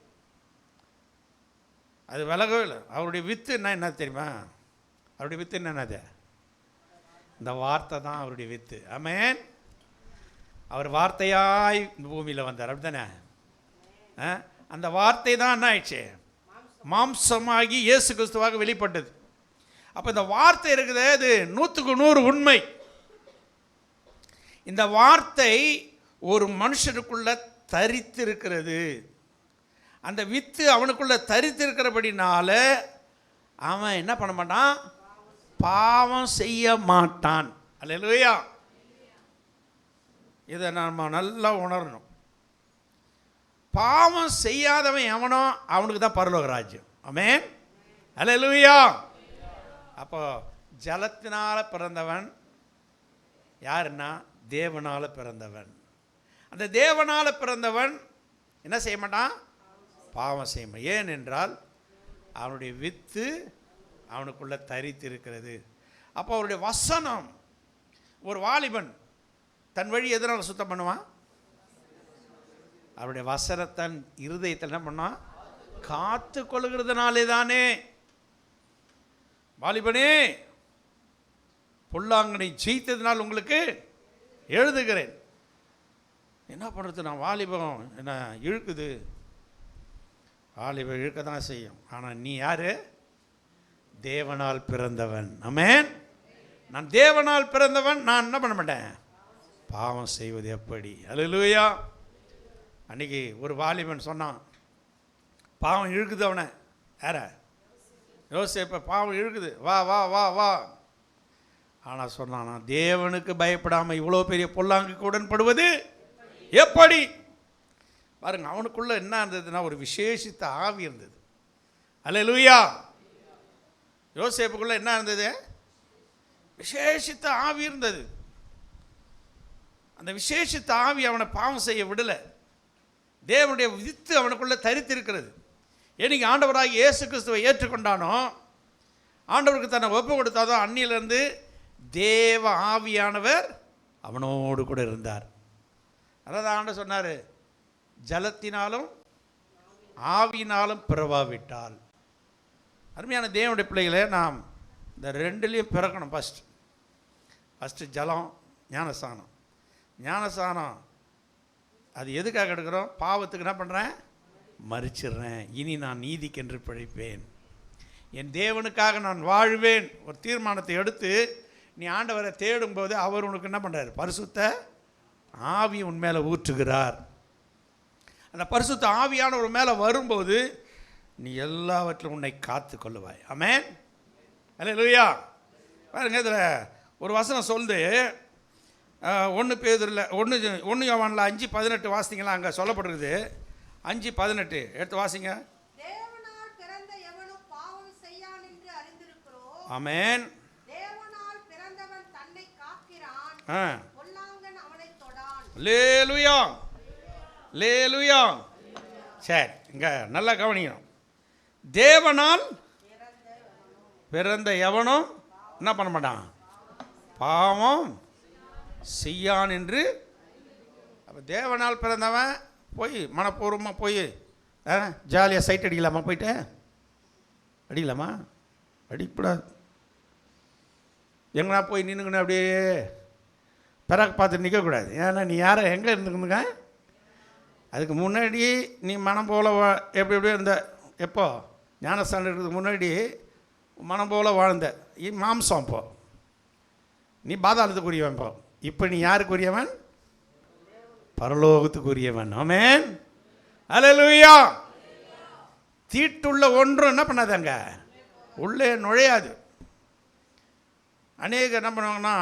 அது விலகவே இல்லை. அவருடைய வித்து என்ன தெரியுமா? அவருடைய வித்து என்னது? இந்த வார்த்தை தான் அவருடைய வித்து. ஆமென். அவர் வார்த்தையாய் இந்த பூமியில் வந்தார். அப்படி தானே? அந்த வார்த்தை தான் என்ன ஆயிடுச்சு? மாம்சமாகி இயேசு கிறிஸ்துவாக வெளிப்பட்டது. அப்போ இந்த வார்த்தை இருக்குது, அது 100க்கு 100 உண்மை. இந்த வார்த்தை ஒரு மனுஷனுக்குள்ள தரித்திருக்கிறது. அந்த வித்து அவனுக்குள்ள தரித்திருக்கிறபடினால அவன் என்ன பண்ண மாட்டான்? பாவம் செய்ய மாட்டான். அல்லேலூயா. இதை நம்ம நல்லா உணரணும். பாவம் செய்யாதவன் எவனோ அவனுக்கு தான் பரலோக ராஜ்யம். ஆமென். அல்லேலூயா. அப்போ ஜலத்தினால் பிறந்தவன் யாருன்னா தேவனால் பிறந்தவன். அந்த தேவனால் பிறந்தவன் என்ன செய்ய மாட்டான்? பாவம் செய்ய மாட்டான். ஏனென்றால் அவனுடைய வித்து அவனுக்குள்ளே தரித்திருக்கிறது. அப்போ அவருடைய வசனம், ஒரு வாலிபன் தன் வழி எதனால் சுத்தம் பண்ணுவான்? அவருடைய வசனத்தன் இருதயத்தில் என்ன பண்ணான்? காத்து கொள்கிறதுனாலே தானே. வாலிபனே, பொல்லாங்கனை ஜெயித்ததினால் உங்களுக்கு எழுதுகிறேன். என்ன பண்ணுறது? நான் வாலிபம் என்ன இழுக்குது. வாலிபம் இழுக்க தான் செய்யும். ஆனால் நீ யாரு? தேவனால் பிறந்தவன். ஆமென். நான் தேவனால் பிறந்தவன். நான் என்ன பண்ண மாட்டேன்? பாவம் செய்வது எப்படி? அல்லேலூயா. அன்னைக்கு ஒரு வாலிபன் சொன்னான், பாவம் இழுக்குது அவனை. யார? யோசேப்பை பாவம் இழுக்குது, வா வா வா வா. ஆனால் சொன்னான், நான் தேவனுக்கு பயப்படாமல் இவ்வளோ பெரிய பொல்லாங்குக்கு உடன்படுவது எப்படி? பாருங்க, அவனுக்குள்ள என்ன இருந்ததுன்னா ஒரு விசேஷித்த ஆவி இருந்தது. அல்லேலூயா. யோசேப்புக்குள்ள என்ன இருந்தது? விசேஷித்த ஆவி இருந்தது. அந்த விசேஷித்த ஆவி அவனை பாவம் செய்ய விடலை. தேவனுடைய வித்து அவனுக்குள்ள தரித்திருக்கிறது. என்னைக்கு ஆண்டவராக இயேசு கிறிஸ்துவை ஏற்றுக்கொண்டானோ, ஆண்டவருக்கு தன்னை ஒப்பு கொடுத்தாதோ, அன்னியிலிருந்து தேவ ஆவியானவர் அவனோடு கூட இருந்தார். அதாவது ஆண்டவர் சொன்னார், ஜலத்தினாலும் ஆவியினாலும் பிறவாவிட்டால். அருமையான தேவனுடைய பிள்ளைகளே, நாம் இந்த ரெண்டுலேயும் பிறக்கணும். ஃபஸ்ட்டு ஜலம், ஞானஸ்தானம். ஞானஸ்தானம் அது எதுக்காக எடுக்கிறோம்? பாவத்துக்கு என்ன பண்ணுறேன்? மறிச்சிடுறேன். இனி நான் நீதிக்கென்று பிழைப்பேன், என் தேவனுக்காக நான் வாழ்வேன். ஒரு தீர்மானத்தை எடுத்து நீ ஆண்டவரை தேடும்போது அவர் உனக்கு என்ன பண்ணுறாரு? பரிசுத்த ஆவி உன் மேலே ஊற்றுகிறார். அந்த பரிசுத்த ஆவியான ஒரு மேலே வரும்போது நீ எல்லாவற்றிலும் உன்னை காத்து கொள்ளுவாய். ஆமென். அல்லேலூயா. பாருங்க, இதில் ஒரு வசனம் சொல்லுது, 1 பேதுருல 1 யோவானில் 5:18 வாசிங்களா? அங்கே சொல்லப்படுறது 5:18 எடுத்து வாசிங்க. தேவனால் பிறந்த எவனும் பாவம் செய்யான் என்று அறிந்திருக்கிறோம். ஆமென். தேவனால் பிறந்தவன் தன்னை காக்கிறான், பொல்லாங்கன் அவனை தொடான். அல்லேலூயா. அல்லேலூயா. சரி, இங்கே நல்லா கவனிக்கணும். தேவனால் பிறந்த எவனும் என்ன பண்ண மாட்டான்? பாவம் செய்யான் என்று. அப்போ தேவனால் பிறந்தவன் போய் மனப்பூர்வமாக போய் ஜாலியாக சைட் அடிக்கலாமா? போயிட்டு அடிக்கலாமா? அடிக்கூடாது. எங்கன்னா போய் நின்றுக்கணும், அப்படியே பிறகு பார்த்து நிற்கக்கூடாது. ஏன்னா நீ யாரை எங்கே இருந்துக்கணுங்க? அதுக்கு முன்னாடி நீ மனம் போல் எப்படி எப்படியோ இருந்த. எப்போ ஞானஸ்தானம் இருக்கிறதுக்கு முன்னாடி மனம் போல் வாழ்ந்த மாம்சம். இப்போ நீ பாதாளத்துக்குரியவன். இப்போ நீ யாருக்குரியவன்? பரலோகத்துக்குரியவன். ஆமென். அல்லேலூயா. தீட்டுள்ள ஒன்றும் என்ன பண்ணாதாங்க உள்ளே நுழையாது. அநேக என்ன பண்ணுவாங்கன்னா,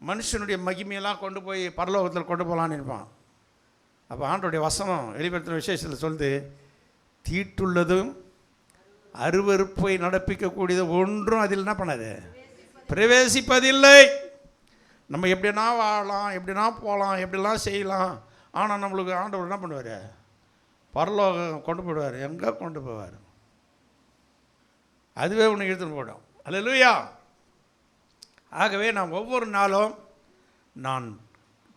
மனுஷனுடைய மகிமையெல்லாம் கொண்டு போய் பரலோகத்தில் கொண்டு போகலான்னு இருப்பான். அப்போ ஆண்டோடைய வசனம் வெளிப்படுத்துகிற விசேஷத்தில் சொல்லுது, தீட்டுள்ளதும் அருவருப்பை நடப்பிக்கக்கூடியது ஒன்றும் அதில் என்ன பண்ணாது? பிரவேசிப்பதில்லை. நம்ம எப்படின்னா வாழலாம், எப்படின்னா போகலாம், எப்படிலாம் செய்யலாம். ஆனால் நம்மளுக்கு ஆண்டவர் என்ன பண்ணுவார்? பரலோகம் கொண்டு போயிடுவார். எங்கே கொண்டு போவார்? அதுவே உன்னை இழுத்துன்னு போயிடும். அல்லேலூயா. ஆகவே நான் ஒவ்வொரு நாளும் நான்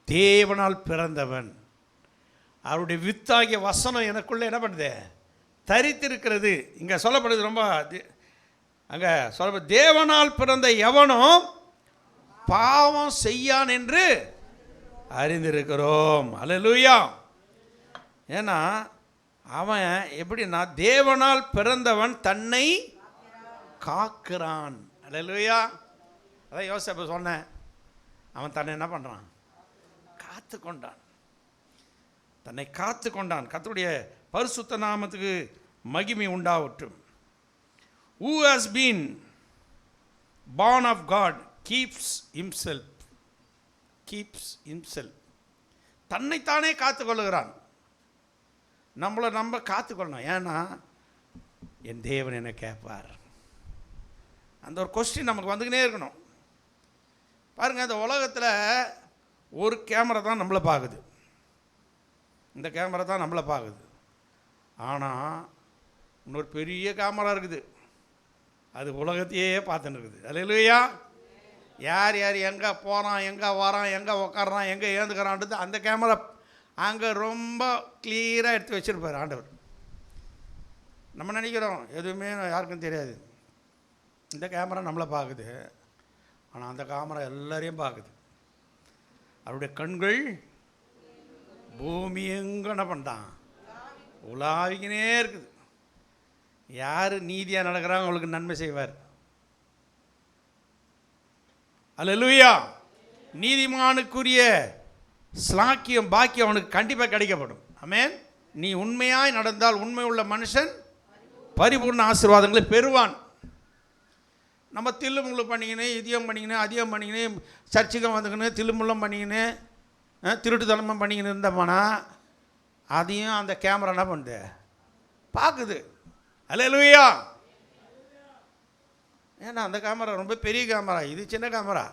தேவனால் பிறந்தவன், அவருடைய வித்தாகிய வசனம் எனக்குள்ளே என்ன பண்ணுது? தரித்திருக்கிறது. இங்கே சொல்லப்படுது, ரொம்ப அங்கே சொல்ல, தேவனால் பிறந்த எவனும் பாவம் செய்யான் என்று அறிந்திருக்கிறோம். அல்லேலூயா. ஏன்னா அவன் எப்படின்னா, தேவனால் பிறந்தவன் தன்னை காக்கிறான். அல்லேலூயா. அதான் யோசேப்பு சொன்னேன், அவன் தன்னை என்ன பண்ணுறான்? காத்து கொண்டான். தன்னை காத்து கொண்டான். கர்த்தருடைய பரிசுத்த நாமத்துக்கு மகிமை உண்டாவட்டும். Who has been born of God keeps himself. தன்னைத்தானே காத்துக்கொள்ளுகிறான். நம்மளை நம்ம காத்துக்கொள்ளணும். ஏன்னா என் தேவன் என்ன கேட்பார்? அந்த ஒரு கொஸ்டின் நமக்கு வந்துக்கினே இருக்கணும். பாருங்கள், இந்த உலகத்தில் ஒரு கேமரா தான் நம்மளை பார்க்குது. இந்த கேமரா தான் நம்மளை பார்க்குது. ஆனால் இன்னொரு பெரிய கேமரா இருக்குது, அது உலகத்தையே பார்த்துன்னு இருக்குது. அல்லேலூயா. யார் யார் எங்கே போகிறான், எங்கே வரான், எங்கே உக்காடுறான், எங்கே ஏந்துக்கிறான்றது அந்த கேமரா அங்கே ரொம்ப கிளியராக எடுத்து வச்சுருப்பார் ஆண்டவர். நம்ம நினைக்கிறோம் எதுவுமே யாருக்கும் தெரியாது. இந்த கேமரா நம்மளை பார்க்குது, ஆனால் அந்த கேமரா எல்லாரையும் பார்க்குது. அவருடைய கண்கள் பூமி எங்கே என்ன பண்ணிட்டான்? உலாவிக்கினே இருக்குது. யார் நீதியாக நடக்கிறாங்க அவங்களுக்கு நன்மை செய்வார். அல்லேலூயா. நீதிமானுக்குரிய ஸ்லாக்கியம் பாக்கியம் அவனுக்கு கண்டிப்பாக கிடைக்கப்படும். ஆமென். நீ உண்மையாய் நடந்தால் உண்மை உள்ள மனுஷன் பரிபூர்ண ஆசீர்வாதங்களை பெறுவான். நம்ம தில்லுமுள்ளு பண்ணிக்கினு இதியம் பண்ணிக்கினு அதிகம் பண்ணிக்கினு சர்ச்சுக்கம் வந்துக்கினு தில்லுமுள்ளும் பண்ணிக்கினு திருட்டுத்தனமும் பண்ணிக்கின்னு இருந்தோம்னா அதையும் அந்த கேமரா என்ன பண்ணுது, பார்க்குது. அல்லேலூயா. ஏன்னா அந்த கேமரா ரொம்ப பெரிய கேமரா, இது சின்ன கேமரா.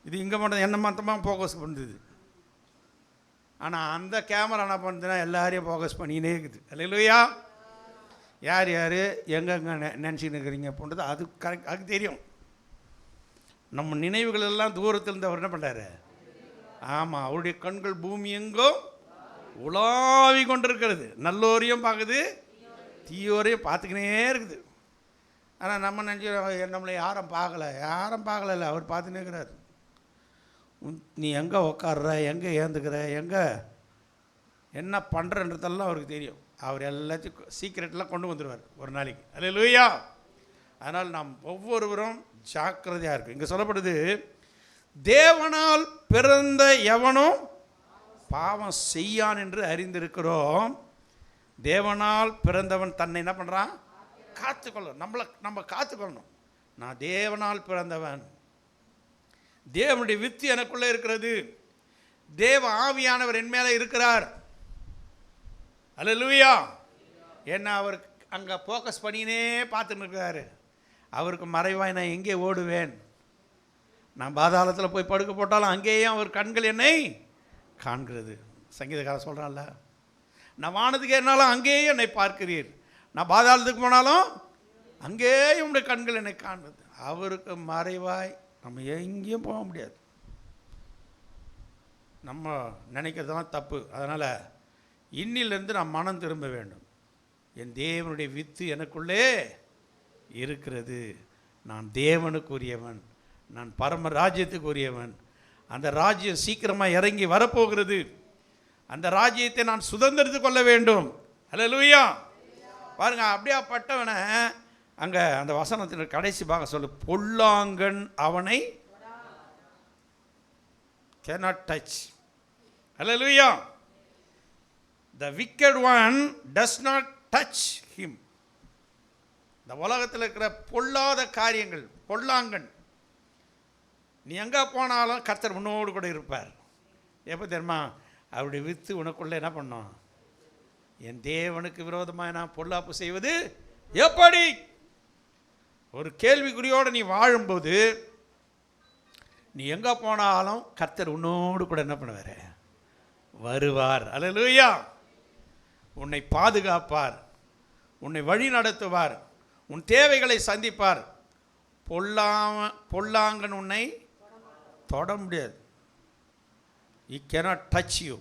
இது இங்கே மட்டும் என்ன மொத்தமாக ஃபோக்கஸ் பண்ணுது. ஆனால் அந்த கேமரா என்ன பண்ணுதுன்னா எல்லாரையும் ஃபோக்கஸ் பண்ணிக்கினே இருக்குது. அல்லேலூயா. யார் யார் எங்கெங்கே நினச்சின்னு இருக்கிறீங்க அப்படின்றது அது கரெக்ட், அதுக்கு தெரியும். நம்ம நினைவுகள் எல்லாம் தூரத்தில் இருந்து அவர் என்ன பண்ணுறாரு? ஆமாம், அவருடைய கண்கள் பூமி எங்கும் உலாவி கொண்டிருக்கிறது. நல்லோரையும் பார்க்குது, தீயோரையும் பார்த்துக்கினே இருக்குது. ஆனால் நம்ம நினச்சி நம்மளை யாரும் பார்க்கல, அவர் பார்த்துனே இருக்கிறார். நீ எங்கே உக்காடுற, எங்கே ஏந்துக்கிற, எங்கே என்ன பண்ணுறன்றதெல்லாம் அவருக்கு தெரியும். அவர் எல்லாத்தையும் சீக்கிரட்டெலாம் கொண்டு வந்துடுவார் ஒரு நாளைக்கு. அல்லேலூயா. அதனால் நாம் ஒவ்வொருவரும் ஜாக்கிரதையாக இருக்கும். இங்கே சொல்லப்படுது, தேவனால் பிறந்த எவனும் பாவம் செய்யான் என்று அறிந்திருக்கிறோம். தேவனால் பிறந்தவன் தன்னை என்ன பண்ணுறான்? காத்துக்கொள்ளணும். நம்ம காத்துக்கொள்ளணும். நான் தேவனால் பிறந்தவன், தேவனுடைய வித்து எனக்குள்ளே இருக்கிறது, தேவ ஆவியானவர் என் மேலே இருக்கிறார். அல்லேலூயா. ஏன்னா அவர் அங்கே ஃபோக்கஸ் பண்ணினே பார்த்துன்னு இருக்கிறாரு. அவருக்கு மறைவாய் நான் எங்கே ஓடுவேன்? நான் பாதாளத்தில் போய் படுக்க போட்டாலும் அங்கேயும் அவர் கண்கள் என்னை காண்கிறது. சங்கீதக்காரன் சொல்கிறான்ல, நான் வானத்துக்கு ஏறினாலும் அங்கேயும் என்னை பார்க்கிறீர், நான் பாதாளத்துக்கு போனாலும் அங்கேயும் உடைய கண்கள் என்னை காண்பது. அவருக்கு மறைவாய் நம்ம எங்கேயும் போக முடியாது. நம்ம நினைக்கிறதெல்லாம் தப்பு. அதனால் இன்னிலிருந்து நான் மனம் திரும்ப வேண்டும். என் தேவனுடைய வித்து எனக்குள்ளே இருக்கிறது, நான் தேவனுக்குரியவன், நான் பரம ராஜ்யத்துக்குரியவன். அந்த ராஜ்யம் சீக்கிரமாக இறங்கி வரப்போகிறது. அந்த ராஜ்யத்தை நான் சுதந்திரித்து கொள்ள வேண்டும். அல்லேலூயா. பாருங்க, அப்படியாப்பட்டவனை அங்கே அந்த வசனத்தின் கடைசி பாகம் சொல்லு, பொல்லாங்கன் அவனை cannot touch. Hallelujah. The wicked one does not touch him. இந்த உலகத்தில் இருக்கிற பொல்லாத காரியங்கள், பொல்லாங்கன், நீ எங்கே போனாலும் கர்த்தர் உன்னோடு கூட இருப்பார். எப்போ தெரியுமா? அவருடைய வித்து உனக்குள்ளே என்ன பண்ணோம்? என் தேவனுக்கு விரோதமாக நான் பொல்லாப்பு செய்வது எப்படி? ஒரு கேள்விக்குறியோடு நீ வாழும்போது நீ எங்கே போனாலும் கர்த்தர் உன்னோடு கூட என்ன பண்ணுவார்? வருவார். அல்லேலூயா. உன்னை பாதுகாப்பார், உன்னை வழி நடத்துவார், உன் தேவைகளை சந்திப்பார். பொல்லாங்கன் உன்னை தொட முடியாது. He cannot touch you.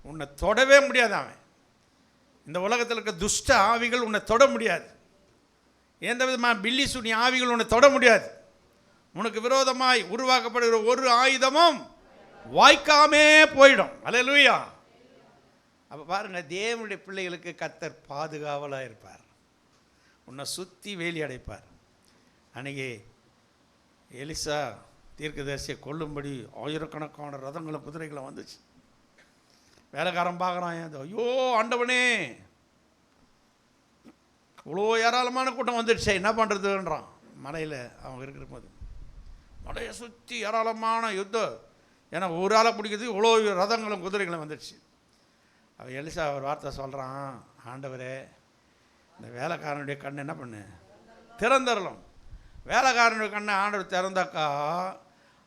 உன்னை தொடவே முடியாது. அவன் இந்த உலகத்தில் இருக்க துஷ்ட ஆவிகள் உன்னை தொட முடியாது. எந்த விதமான பில்லி சுனி ஆவிகள் உன்னை தொட முடியாது. உனக்கு விரோதமாய் உருவாக்கப்படுகிற ஒரு ஆயுதமும் வாய்க்காமே போயிடும். அல்லேலூயா. அப்போ பாருங்கள், தேவனுடைய பிள்ளைகளுக்கு கர்த்தர் பாதுகாவலாக இருப்பார். உன்னை சுற்றி வேலி அடைப்பார். அன்றைக்கி எலிசா தீர்க்கதரிசியை கொல்லும்படி ஆயிரக்கணக்கான ரதங்களும் குதிரைகளும் வந்துச்சு. வேலைக்காரன் பார்க்குறான், ஐயோ ஆண்டவனே, இவ்வளோ ஏராளமான கூட்டம் வந்துடுச்சே, என்ன பண்ணுறதுன்றான். மலையில் அவங்க இருக்கிற போது மலையை சுற்றி ஏராளமான யுத்தம், ஏன்னா ஒரு ஆளை பிடிக்கிறது இவ்வளோ ரதங்களும் குதிரைகளும் வந்துடுச்சு. அவன் எலிசா ஒரு வார்த்தை சொல்கிறான், ஆண்டவரே, இந்த வேலைக்காரனுடைய கண் என்ன பண்ணு, திறந்தரலாம். வேலைக்காரனுடைய கண்ணை ஆண்டவர் திறந்தாக்கா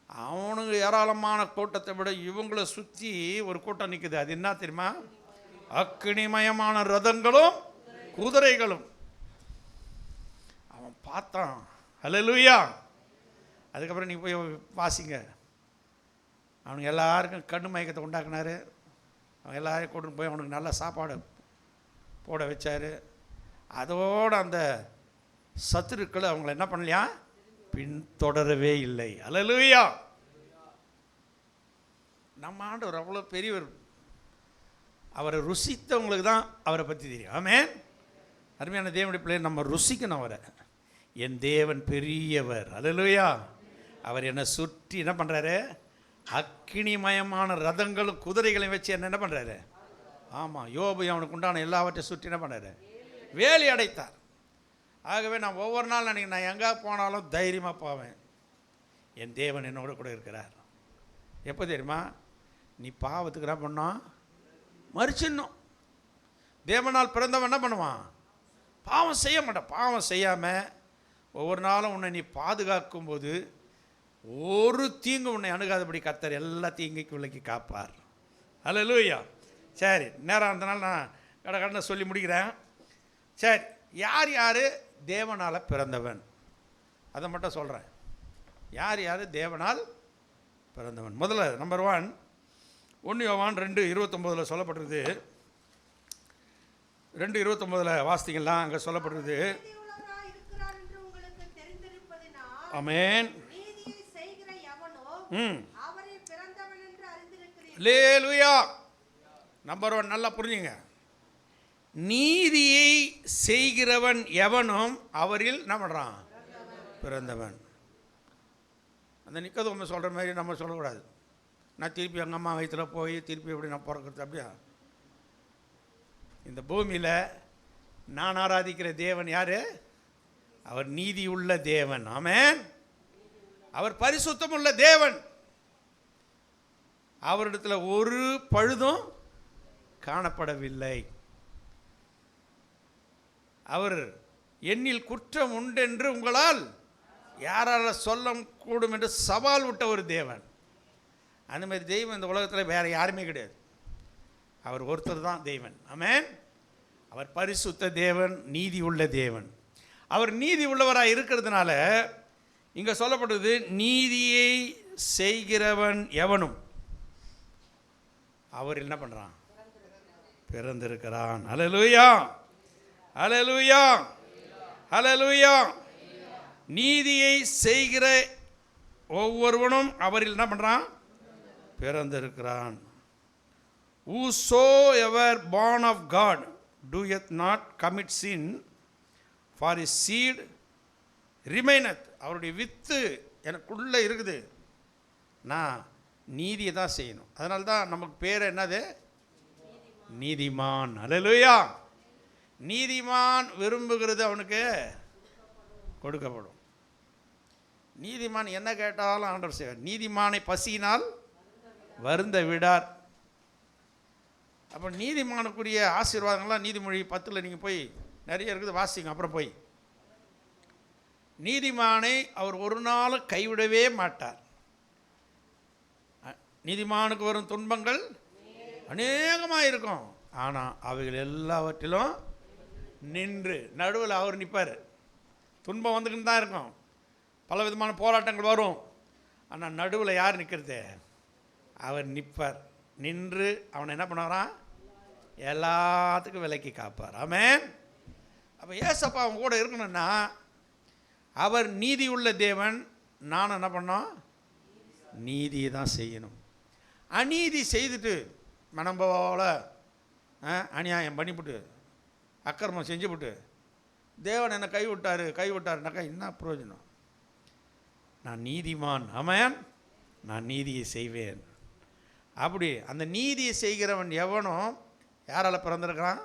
அவனுங்க ஏராளமான கூட்டத்தை விட இவங்களை சுற்றி ஒரு கூட்டம் நிற்குது. அது என்ன தெரியுமா? அக்கினிமயமான ரதங்களும் குதிரைகளும். அவன் பார்த்தான். அல்லேலூயா. அதுக்கப்புறம் நீ போய் வாசிங்க. அவனுக்கு எல்லாருக்கும் கண்ணு மயக்கத்தை உண்டாக்குனாரு. அவன் எல்லாரையும் கூட்டின்னு போய் அவனுக்கு நல்ல சாப்பாடு போட வச்சார். அதோடு அந்த சத்துருக்கள் அவங்கள என்ன பண்ணலையா? பின்தொடரவே இல்லை. அல்லேலூயா. நம்ம ஆண்டவர் அவ்வளோ பெரியவர். அவரை ருசித்தவங்களுக்கு தான் அவரை பற்றி தெரியும். ஆமென். அருமையான தேவனுடைய பிள்ளை, நம்ம ருசிக்கணும் அவரை. என் தேவன் பெரியவர். அல்லேலூயா. அவர் என்னை சுற்றி என்ன பண்ணுறாரு? அக்கினிமயமான ரதங்களும் குதிரைகளையும் வச்சு என்ன பண்ணுறாரு? ஆமாம், யோபு அவனுக்கு உண்டான எல்லாவற்றையும் சுற்றி என்ன பண்ணுறாரு? வேலி அடைத்தார். ஆகவே நான் ஒவ்வொரு நாள் நான் எங்கே போனாலும் தைரியமாக போவேன். என் தேவன் என்னோட கூட இருக்கிறார். எப்போ தெரியுமா? நீ பாவத்துக்கு என்ன பண்ணோம்? மறிச்சிடணும். தேவனால் பிறந்தவன் என்ன பண்ணுவான்? பாவம் செய்ய மாட்டான். பாவம் செய்யாமல் ஒவ்வொரு நாளும் உன்னை நீ பாதுகாக்கும் போது ஒரு தீங்கு உன்னை அணுகாதபடி கர்த்தர் எல்லா தீங்குக்கு விலக்கி காப்பார். அல்லேலூயா. சரி, நேரம் இருந்தனால நான் கடனை சொல்லி முடிக்கிறேன். சரி, யார் யார் தேவனால் பிறந்தவன் அதை மட்டும் சொல்கிறேன். யார் யார் தேவனால் பிறந்தவன்? முதல்ல நம்பர் 1, 1 யோவான் 2:29 சொல்லப்பட்டிருது. 2:29 வாசித்தீங்களா? அங்கே சொல்லப்பட்டிருது. நீதியுள்ளவராய் இருக்கிறார் என்று உங்களுக்கு தெரிந்திருப்பதினால் ஆமென். நீதியை செய்கிற எவனோ அவரே பிறந்தவன் என்று அறிந்திருக்கிறீர்கள். அல்லேலூயா. நம்பர் 1 நல்லா புரிஞ்சுங்க. நீதியை செய்கிறவன் எவனும் அவரில் என்ன பண்ணுறான்? பிறந்தவன். அந்த நிக்கதோம சொல்கிற மாதிரி நம்ம சொல்லக்கூடாது. நான் திருப்பி எங்கள் அம்மா வயிற்றில் போய் திருப்பி எப்படி நான் பிறக்கிறது? அப்படியா? இந்த பூமியில் நான் ஆராதிக்கிற தேவன் யார்? அவர் நீதி உள்ள தேவன். ஆமென். அவர் பரிசுத்தம் உள்ள தேவன். அவரிடத்தில் ஒரு பழுதும் காணப்படவில்லை. அவர் என்னில் குற்றம் உண்டென்று உங்களால் யாரால சொல்ல கூடும் என்று சவால் விட்ட ஒரு தேவன். அந்த மாதிரி தெய்வம் இந்த உலகத்தில் வேறு யாருமே கிடையாது. அவர் ஒருத்தர் தான் தெய்வன். ஆமென். அவர் பரிசுத்த தேவன், நீதி உள்ள தேவன். அவர் நீதி உள்ளவராக இருக்கிறதுனால இங்கே சொல்லப்படுது, நீதியை செய்கிறவன் எவனும் அவர் என்ன பண்ணுறான்? பிறந்திருக்கிறான். அல்லேலூயா. அல்லேலூயா. அல்லேலூயா. நீதியை செய்கிற ஒவ்வொருவனும் அவரில் என்ன பண்ணுறான்? பிறந்திருக்கிறான். Whosoever born of God doeth not commit sin, for his seed remaineth. அவருடைய வித்து எனக்குள்ளே இருக்குது. நான் நீதியை தான் செய்யணும். அதனால தான் நமக்கு பேர் என்னது? நீதிமான். அல்லேலூயா. நீதிமான் விரும்புகிறது அவனுக்கு கொடுக்கப்படும். நீதிமான் என்ன கேட்டாலும் ஆண்டவர் செய்வார். நீதிமானை பசியினால் வருந்த விடார். அப்போ நீதிமானுக்குரிய ஆசீர்வாதங்கள்லாம் நீதிமொழி 10 நீங்கள் போய் நிறைய இருக்குது, வாசிங்க. அப்புறம் போய் நீதிமானை அவர் ஒரு நாளும் கைவிடவே மாட்டார். நீதிமானுக்கு வரும் துன்பங்கள் அநேகமாக இருக்கும். ஆனால் அவைகள் எல்லாவற்றிலும் நின்று நடுவில் அவர் நிற்பார். துன்பம் வந்துக்கிட்டு தான் இருக்கும், பல விதமான போராட்டங்கள் வரும். ஆனால் நடுவில் யார் நிற்கிறது? அவர் நிற்பார். நின்று அவனை என்ன பண்ணுவாராம்? எல்லாத்துக்கும் விலக்கி காப்பார். ஆமென். அப்போ ஏசப்பா அவன் கூட இருக்கணும்னா அவர் நீதி உள்ள தேவன். நானும் என்ன பண்ணோம்? நீதியை தான் செய்யணும். அநீதி செய்துட்டு மனம் போல அநியாயம் பண்ணிவிட்டு அக்கிரமம் செஞ்சுவிட்டு தேவன் என்னை கைவிட்டாருனாக்கா என்ன பிரயோஜனம்? நான் நீதிமான். ஆமென். நான் நீதியை செய்வேன். அப்படி அந்த நீதியை செய்கிறவன் எவனும் யாரால் பிறந்திருக்கிறான்?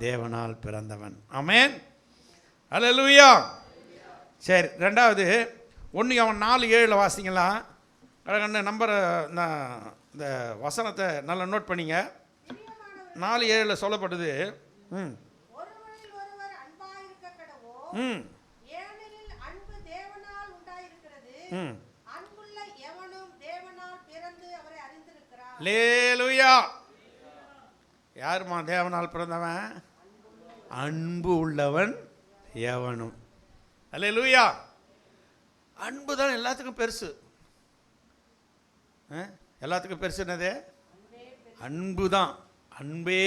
தேவனால் பிறந்தவன். ஆமென். அல்லேலூயா. சரி, 2வது 1 யோவான் 4:7 வாசிங்களா? கடகண்ண நம்பரை இந்த வசனத்தை நல்லா நோட் பண்ணிங்க. 4:7 சொல்லப்படுது. ஒருவரில் ஒருவர் அன்பாயிருக்க கடவோம். ஏனெனில் அன்பு தேவனால் உண்டாயிருக்கிறது. அன்புள்ள எவனும் தேவனால் பிறந்து அவரை அறிந்திருக்கிறார். அல்லேலூயா. யாருமா தேவனால் பிறந்தவன்? அன்பு உள்ளவன் எவனும். அல்லேலூயா. அன்பு தான் எல்லாத்துக்கும் பெருசு. எல்லாத்துக்கும் பெருசு என்னது? அன்பு தான். அன்பே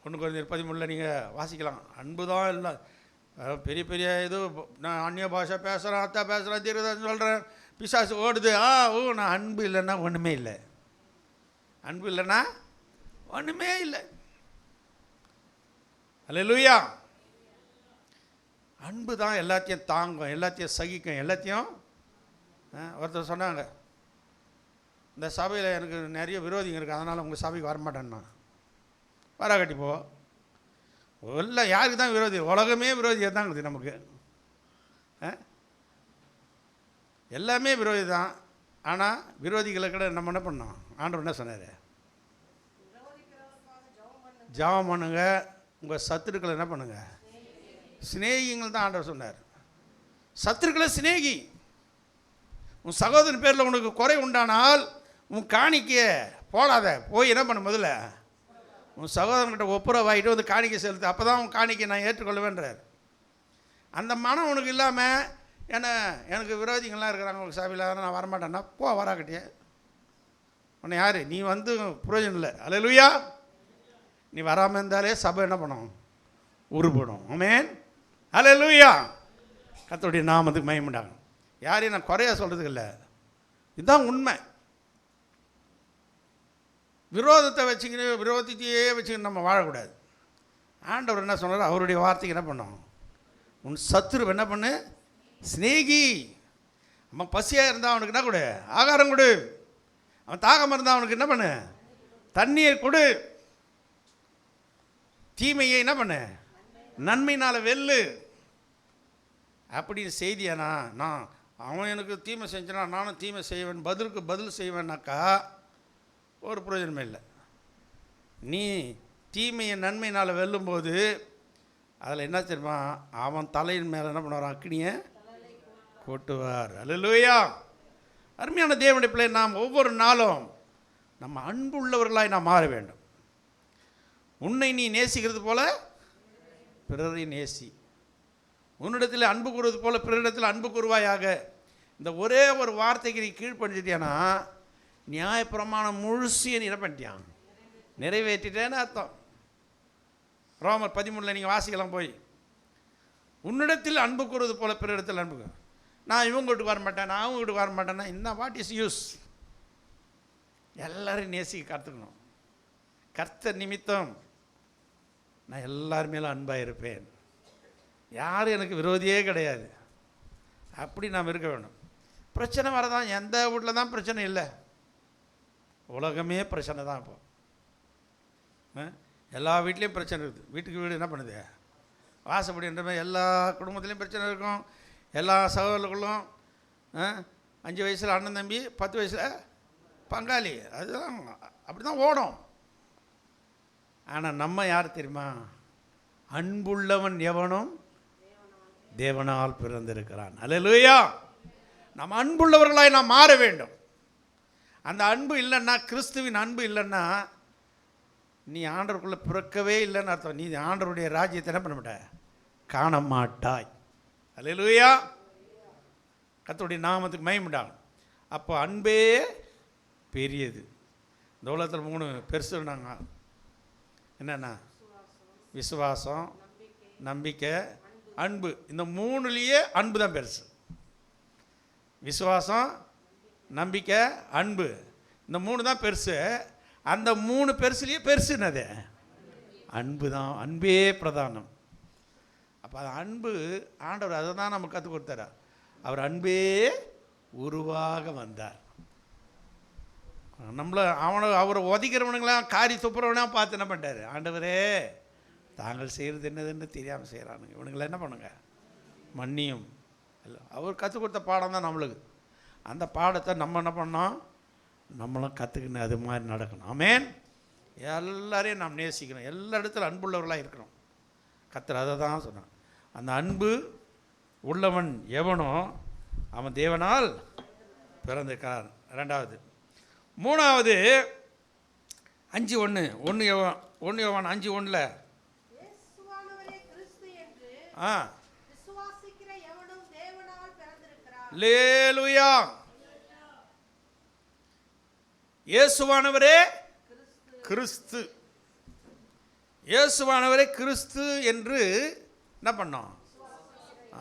1 Corinthians 13 நீங்கள் வாசிக்கலாம். அன்பு தான் எல்லாம். பெரிய பெரிய இது நான் அந்நிய பாஷை பேசுகிறேன், அத்தா பேசுகிறேன், தீர்க்கதரிசனம் சொல்கிறேன், பிசாசு ஓடுது. நான் அன்பு இல்லைன்னா ஒன்றுமே இல்லை. அன்பு இல்லைன்னா ஒன்றுமே இல்லை. அல்லேலூயா. அன்பு தான் எல்லாத்தையும் தாங்கும், எல்லாத்தையும் சகிக்கும், எல்லாத்தையும். ஒருத்தர் சொன்னாங்க, இந்த சபையில் எனக்கு நிறைய விரோதிங்க இருக்குது, அதனால் உங்கள் சபைக்கு வரமாட்டேன்னா. வராகட்டி போ. எல்லாம் யாருக்கு தான் விரோதி? உலகமே விரோதியாக தான் இருக்குது நமக்கு. எல்லாமே விரோதி தான். ஆனால் விரோதிகளை கூட நம்ம என்ன பண்ணோம்? ஆண்டவர் என்ன சொன்னார்? ஜெபம் பண்ணுங்க, உங்கள் சத்துருக்களை என்ன பண்ணுங்க? சிநேகிங்கள் தான் ஆண்டவர் சொன்னார். சத்துருக்களை சிநேகி. உன் சகோதரன் பேரில் உனக்கு குறை உண்டானால் உன் காணிக்கைய போடாத, போய் என்ன பண்ண, முதல்ல உன் சகோதரன்கிட்ட ஒப்புரவாயிட்டு வந்து காணிக்கை செலுத்து, அப்போ தான் உன் காணிக்கை நான் ஏற்றுக்கொள்வேன்றார். அந்த மனம் உனக்கு இல்லாமல், ஏன்னா எனக்கு விரோதிகள்லாம் இருக்கிறாங்க உங்கள் சபையில், நான் வரமாட்டேன்னா போ, வராக்கட்டியே. உன்னை யார்? நீ வந்து பிரயோஜனம் இல்லை. அல்லேலூயா. நீ வராமல் இருந்தாலே சபை என்ன பண்ணும்? உருப்படும். ஆமென். அல்லேலூயா. கர்த்தருடைய நாமத்துக்கு மகிமை உண்டாகும். யாரையும் நான் குறையா சொல்கிறதுக்கு இல்லை, இதுதான் உண்மை. விரோதத்தை வச்சுக்கின்னு விரோதத்தையே வச்சுக்கின்னு நம்ம வாழக்கூடாது. ஆண்டவர் என்ன சொன்னார்? அவருடைய வார்த்தைக்கு என்ன பண்ணோம்? உன் சத்துரு என்ன பண்ணு? சிநேகி. அவன் பசியாக இருந்தால் அவனுக்கு என்ன கொடு? ஆகாரம் கொடு. அவன் தாகமாக இருந்தால் அவனுக்கு என்ன பண்ணு? தண்ணீர் கொடு. தீமையை என்ன பண்ணு? நன்மையினால் வெல்லு. அப்படின்னு செய்தியானா? நான் அவன் எனக்கு தீமை செஞ்சனா நானும் தீமை செய்வேன், பதிலுக்கு பதில் செய்வேன்னாக்கா ஒரு பிரயோஜனமே இல்லை. நீ தீமையை நன்மையினால் வெல்லும்போது அதில் என்ன தெரியுமா? அவன் தலையின் மேலே என்ன பண்ணுவார்? அக்னியை கொட்டுவார். அல்லேலூயா. அருமையான தேவனுடைய பிள்ளை, நாம் ஒவ்வொரு நாளும் நம்ம அன்பு உள்ளவர்களாய் நாம் மாற வேண்டும். உன்னை நீ நேசிக்கிறது போல பிறரை நேசி. உன்னிடத்தில் அன்பு கூறுவது போல பிறரிடத்தில் அன்பு கூறுவாயாக. இந்த ஒரே ஒரு வார்த்தைக்கு நீ கீழ்ப்படிச்சிட்டியானா நியாயப்பிரமாணம் முழுசியை நீ என்ன பண்ணிட்டியான்? நிறைவேற்றிட்டேன்னு அர்த்தம். ரோமர் 13 நீங்கள் வாசிக்கலாம் போய். உன்னிடத்தில் அன்பு கூறுவது போல பிறரிடத்தில் அன்பு. நான் இவங்க வீட்டுக்கு வர மாட்டேன், நான் அவங்க வீட்டுக்கு வர மாட்டேன்னா என்ன? What is use? எல்லாரையும் நேசிக்க கற்றுக்கணும். கர்த்தர் நிமித்தம் நான் எல்லார் மேலும் அன்பாக இருப்பேன், யாரும் எனக்கு விரோதியே கிடையாது, அப்படி நாம் இருக்க வேண்டும். பிரச்சனை வரதான், எந்த வீட்டில் தான் பிரச்சனை இல்லை, உலகமே பிரச்சனை தான். இப்போ எல்லா வீட்லேயும் பிரச்சனை இருக்குது. வீட்டுக்கு வீடு என்ன பண்ணுது? வாசப்படின்ற மாதிரி எல்லா குடும்பத்துலேயும் பிரச்சனை இருக்கும். எல்லா சகோதரர்களும் 5 வயசில் அண்ணன் தம்பி, 10 வயசில் பங்காளி, அதுதான் அப்படி தான் ஓடும். ஆனால் நம்ம யார் தெரியுமா? அன்புள்ளவன் எவனும் தேவனால் பிறந்திருக்கிறான். அல்லேலூயா. நம்ம அன்புள்ளவர்களாய் நாம் மாற வேண்டும். அந்த அன்பு இல்லைன்னா, கிறிஸ்துவின் அன்பு இல்லைன்னா நீ ஆண்டவருக்குள்ளே பிறக்கவே இல்லைன்னு அர்த்தம். நீ ஆண்டவருடைய ராஜ்யத்தை என்ன பண்ண மாட்ட? காண மாட்டாய். அல்லேலூயா. கர்த்தருடைய நாமத்துக்கு மகிமை உண்டாகும். அப்போ அன்பே பெரியது. இந்த உலகத்தில் 3 பெருசு சொன்னாங்க. என்னென்னா? விசுவாசம், நம்பிக்கை, அன்பு. இந்த 3லேயே அன்பு தான் பெருசு. விசுவாசம், நம்பிக்கை, அன்பு, இந்த 3 தான் பெருசு. அந்த 3 பெருசுலேயே பெருசு என்னது? அன்பு தான். அன்பே பிரதானம். அப்போ அது அன்பு, ஆண்டவர் அதை தான் நமக்கு கற்றுக் கொடுத்தார். அவர் அன்பே உருவாக வந்தார். நம்மளை அவரை ஒதிக்கிறவனுங்களாம் காரி துப்புறவனா பார்த்து என்ன பண்ணிட்டார்? ஆண்டவரே, தாங்கள் செய்கிறது என்னதுன்னு தெரியாமல் செய்கிறானுங்க, இவனுங்களை என்ன பண்ணுங்க? மன்னியும். இல்லை, அவர் கற்றுக் கொடுத்த பாடம் தான் நம்மளுக்கு. அந்த பாடத்தை நம்ம என்ன பண்ணோம்? நம்மளும் கற்றுக்கணும், அது மாதிரி நடக்கணும். ஆமென். எல்லாரையும் நாம் நேசிக்கணும், எல்லா இடத்துல அன்புள்ளவர்களாக இருக்கணும். கர்த்தர் அதை தான் சொன்னான். அந்த அன்பு உள்ளவன் எவனோ அவன் தேவனால் பிறந்திருக்கிறான். 2வது. 3வது 5:1 1 யோவான் 5:1 இயேசுவானவரே கிறிஸ்து என்று ஆ விசுவாசிக்கிற எவனும் தேவனால் பிறந்திருக்கிறான். அல்லேலூயா. இயேசுவானவரே கிறிஸ்து. இயேசுவானவரே கிறிஸ்து என்று என்ன பண்ணோம்?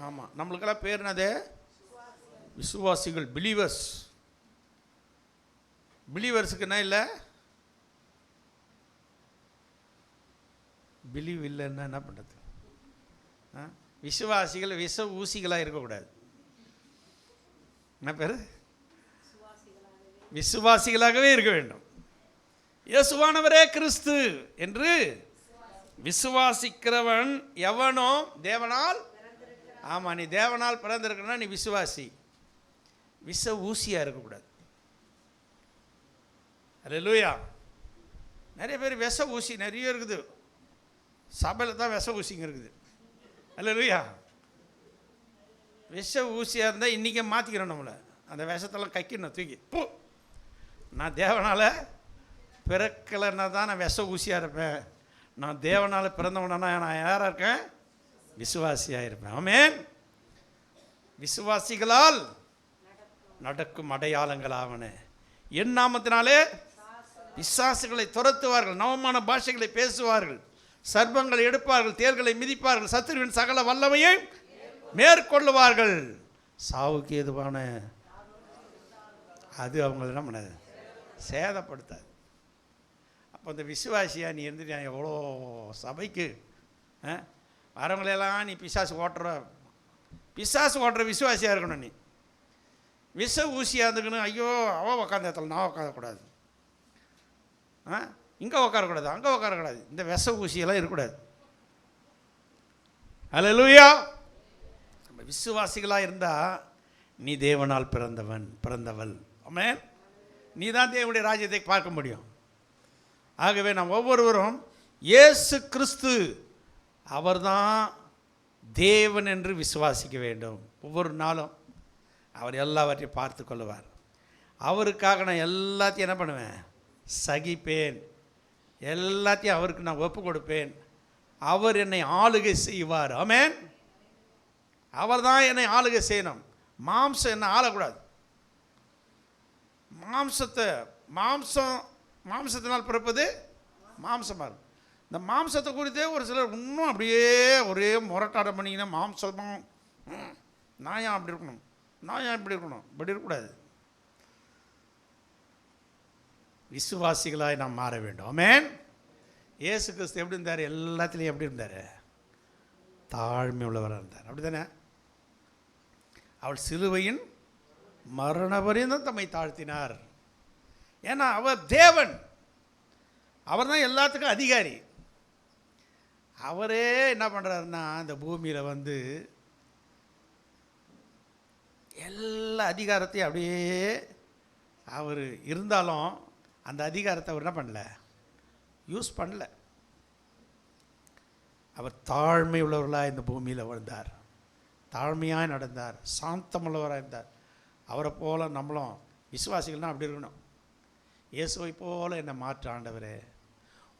ஆமாம், நம்மளுக்கெல்லாம் பேர் என்னது? விசுவாசிகள், பிலீவர்ஸ். பிலீவர்ஸுக்கு என்ன இல்லை? பிலீவ் இல்லைன்னா என்ன பண்ணுறது? விசுவாசிகள் விஷ ஊசிகளாக இருக்கக்கூடாது. என்ன பேர்? விசுவாசிகளாகவே இருக்க வேண்டும். இயேசுவானவரே கிறிஸ்து என்று விசுவாசிக்கிறவன் எவனோ தேவனால், ஆமாம், நீ தேவனால் பிறந்திருக்கனா நீ விசுவாசி. விஷ ஊசியாக இருக்கக்கூடாது. அல்லேலூயா. நிறைய பேர் விஷ ஊசி நிறைய இருக்குது. சபையில் தான் விஷ ஊசிங்க இருக்குது. அல்லேலூயா. விஷ ஊசியாக இருந்தால் இன்றைக்கே மாற்றிக்கிறோம். நம்மளை அந்த விஷத்தெல்லாம் கக்கிடணும், தூக்கி பூ. நான் தேவனால் பிறக்கலைன்னா தான் நான் விஷ ஊசியாக இருப்பேன். நான் தேவனால் பிறந்தவனா நான் யாராக இருக்கேன்? விசுவாசியாக இருப்பேன். ஆமென். விசுவாசிகளால் நடக்கும் அடையாளங்களாவன. என் நாமத்தினாலே பிசாசுகளை துரத்துவார்கள், நவமான பாஷைகளை பேசுவார்கள், சர்ப்பங்களை எடுப்பார்கள், தேர்களை மிதிப்பார்கள், சத்துருவின் சகல வல்லமையை மேற்கொள்ளுவார்கள். சாவுக்கு ஏதுவான அது அவங்கள என்ன பண்ணாது? சேதப்படுத்தாது. அப்போ இந்த விசுவாசியா நீ இருந்துட்டு எவ்வளோ சபைக்கு வரவங்களெல்லாம் நீ பிசாசு ஓட்டுற விசுவாசியாக இருக்கணும். நீ விஷ ஊசியாக இருந்துக்கணும். ஐயோ அவள் உக்காந்த இடத்துல நான் உட்காரக்கூடாது, இங்கே உட்காரக்கூடாது, அங்கே உட்காரக்கூடாது. இந்த விஷ ஊசியெல்லாம் இருக்கக்கூடாது. அல்லேலூயா. நம்ம விசுவாசிகளாக இருந்தால் நீ தேவனால் பிறந்தவள். ஆமென். நீ தான் தேவனுடைய ராஜ்யத்தை பார்க்க முடியும். ஆகவே நாம் ஒவ்வொருவரும் இயேசு கிறிஸ்து அவர்தான் தேவன் என்று விசுவாசிக்க வேண்டும். ஒவ்வொரு நாளும் அவர் எல்லாவற்றையும் பார்த்து கொள்ளுவார். அவருக்காக நான் எல்லாத்தையும் என்ன பண்ணுவேன்? சகிப்பேன். எல்லாத்தையும் அவருக்கு நான் ஒப்பு கொடுப்பேன். அவர் என்னை ஆளுகை செய்வார். ஆமென். அவர் தான் என்னை ஆளுகை செய்யணும். மாம்சம் என்ன ஆளக்கூடாது. மாம்சத்தினால் பிறப்பது மாம்சமாக இருக்கும். இந்த மாம்சத்தை குறித்தே ஒரு சிலர் இன்னும் அப்படியே ஒரே முரட்டாட்டம் பண்ணிங்கன்னா, மாம்சமாக நான் ஏன் அப்படி இருக்கணும், நான் ஏன் இப்படி இருக்கணும், இப்படி இருக்கக்கூடாது. விசுவாசிகளாய் நாம் மாற வேண்டும். ஆமென். இயேசு கிறிஸ்து எப்படி இருந்தார்? எல்லாத்துலேயும் எப்படி இருந்தார்? தாழ்மை உள்ளவராக இருந்தார். அப்படி தானே? அவள் சிலுவையின் மரண பரியந்தம் தம்மை தாழ்த்தினார். ஏன்னா அவர் தேவன். அவர் தான் எல்லாத்துக்கும் அதிகாரி. அவரே என்ன பண்ணுறாருன்னா, இந்த பூமியில் வந்து எல்லா அதிகாரத்தையும் அப்படியே அவர் இருந்தாலும் அந்த அதிகாரத்தை அவர் என்ன பண்ணல, யூஸ் பண்ணல. அவர் தாழ்மை உள்ளவர்களாக இந்த பூமியில் வாழ்ந்தார், தாழ்மையாக நடந்தார், சாந்தமுள்ளவராக இருந்தார். அவரை போல் நம்மளும் விசுவாசிகள்னால் அப்படி இருக்கணும். இயேசுவை போல் என்னை மாற்ற ஆண்டவரே,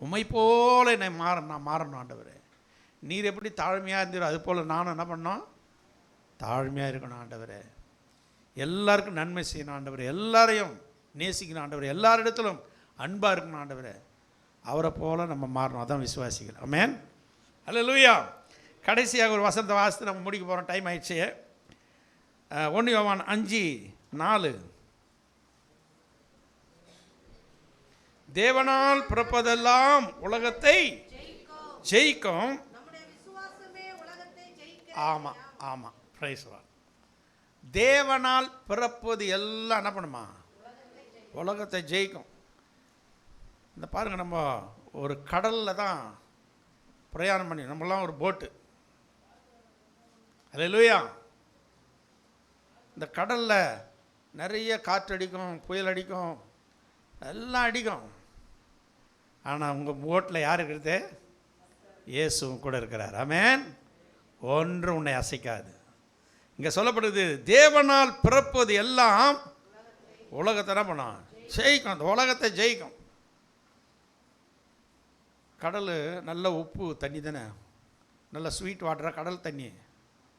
உம்மை போல் என்னை நான் மாறணும் ஆண்டவரே. நீர் எப்படி தாழ்மையாக இருந்தீரோ அது போல் நானும் என்ன பண்ணோம்? தாழ்மையாக இருக்கணும் ஆண்டவரே. எல்லாருக்கும் நன்மை செய்யணும் ஆண்டவரே. எல்லாரையும் நேசிக்கணும் ஆண்டவரே. எல்லாரிடத்திலும் அன்பாக இருக்கணும் ஆண்டவரே. அவரை போல் நம்ம மாறணும். அதான் விசுவாசிகள். ஆமென். அல்லேலூயா. கடைசியாக ஒரு வசனத்தை வாசித்து நம்ம முடிக்க போகிறோம். டைம் ஆயிடுச்சு. 1 யோவான் 5:4. தேவனால் பிறப்பதெல்லாம் உலகத்தை ஜெயிக்கும். ஆமாம், ஆமாம். Praise Lord. தேவனால் பிறப்பது எல்லாம் என்ன பண்ணுமா? உலகத்தை ஜெயிக்கும். இந்த பாருங்கள், நம்ம ஒரு கடலில் தான் பிரயாணம் பண்ணி, நம்மளாம் ஒரு போட்டு. அல்லேலூயா. இந்த கடலில் நிறைய காற்றடிக்கும், புயல் அடிக்கும், எல்லாம் அடிக்கும். ஆனால் உங்கள் போட்டில் யார் இருக்கிறது? இயேசுவும் கூட இருக்கிறார். ஆமென். ஒன்று உன்னை அசைக்காது. இங்கே சொல்லப்படுது, தேவனால் பிறப்பது எல்லாம் உலகத்தை என்ன பண்ணும்? ஜெயிக்கும். அந்த உலகத்தை ஜெயிக்கும். கடல் நல்ல உப்பு தண்ணி தானே, நல்ல ஸ்வீட் வாட்டராக கடல் தண்ணி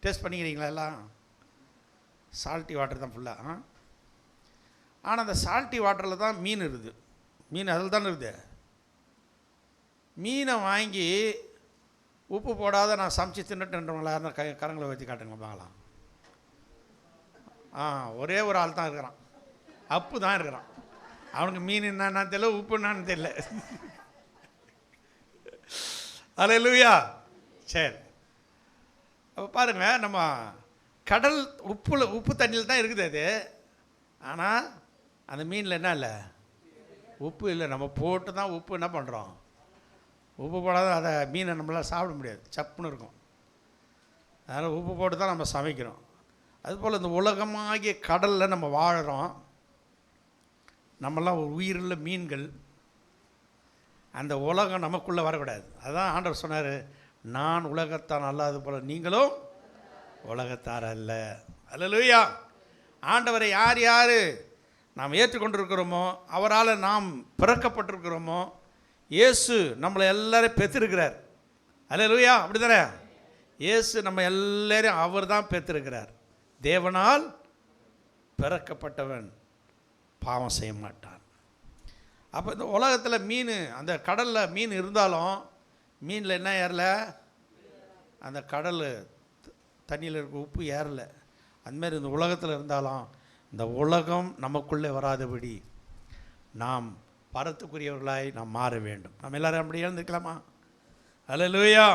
டேஸ்ட் பண்ணிக்கிறீங்களா? எல்லாம் சால்ட்டி வாட்டர் தான் ஃபுல்லாக. ஆனால் அந்த சால்ட்டி வாட்டரில் தான் மீன் இருக்குது. மீன் அதில் தானே இருக்குது. மீனை வாங்கி உப்பு போடாத நான் சமைச்சு தின்னுட்டுன்றவங்களா இருந்தால் கரங்களை வச்சு காட்டுங்க பார்க்கலாம். ஒரே ஒரு ஆள் தான் இருக்கிறான், அப்பு தான் இருக்கிறான். அவனுக்கு மீன் என்னன்னு தெரியல, உப்பு என்னான்னு தெரியல. அல்லேலூயா. சரி, அப்போ பாருங்கள், நம்ம கடல் உப்பு தண்ணியில் தான் இருக்குது அது. ஆனால் அந்த மீனில் என்ன இல்லை? உப்பு இல்லை. நம்ம போட்டு தான் உப்பு என்ன பண்ணுறோம்? உப்பு போடாத அதை மீனை நம்மளால் சாப்பிட முடியாது, சப்புன்னு இருக்கும். அதனால் உப்பு போட்டு தான் நம்ம சமைக்கிறோம். அதுபோல் இந்த உலகமாகிய கடலில் நம்ம வாழுறோம். நம்மளாம் உயிருள்ள மீன்கள். அந்த உலகம் நமக்குள்ளே வரக்கூடாது. அதுதான் ஆண்டவர் சொன்னார், நான் உலகத்தான் அல்லாது போல நீங்களும் உலகத்தார் அல்ல. அல்லேலூயா. ஆண்டவரை யார் யார் நாம் ஏற்றுக்கொண்டிருக்கிறோமோ, அவரால் நாம் பிறக்கப்பட்டிருக்கிறோமோ, இயேசு நம்மளை எல்லாரையும் பெற்றிருக்கிறார். அல்லேலூயா. அப்படி தானே? இயேசு நம்ம எல்லாரையும் அவர் தான் பெற்றிருக்கிறார். தேவனால் பிறக்கப்பட்டவன் பாவம் செய்ய மாட்டான். அப்போ இந்த உலகத்தில் மீன், அந்த கடலில் மீன் இருந்தாலும் மீனில் என்ன ஏறல? அந்த கடல் தண்ணியில் இருக்க உப்பு ஏறல. அந்தமாரி இந்த உலகத்தில் இருந்தாலும் இந்த உலகம் நமக்குள்ளே வராதபடி நாம் பரத்துக்குரியவர்களாய் நாம் மாற வேண்டும். நம்ம எல்லோரும் அப்படி எழுந்துக்கலாமா? அல்லேலூயா.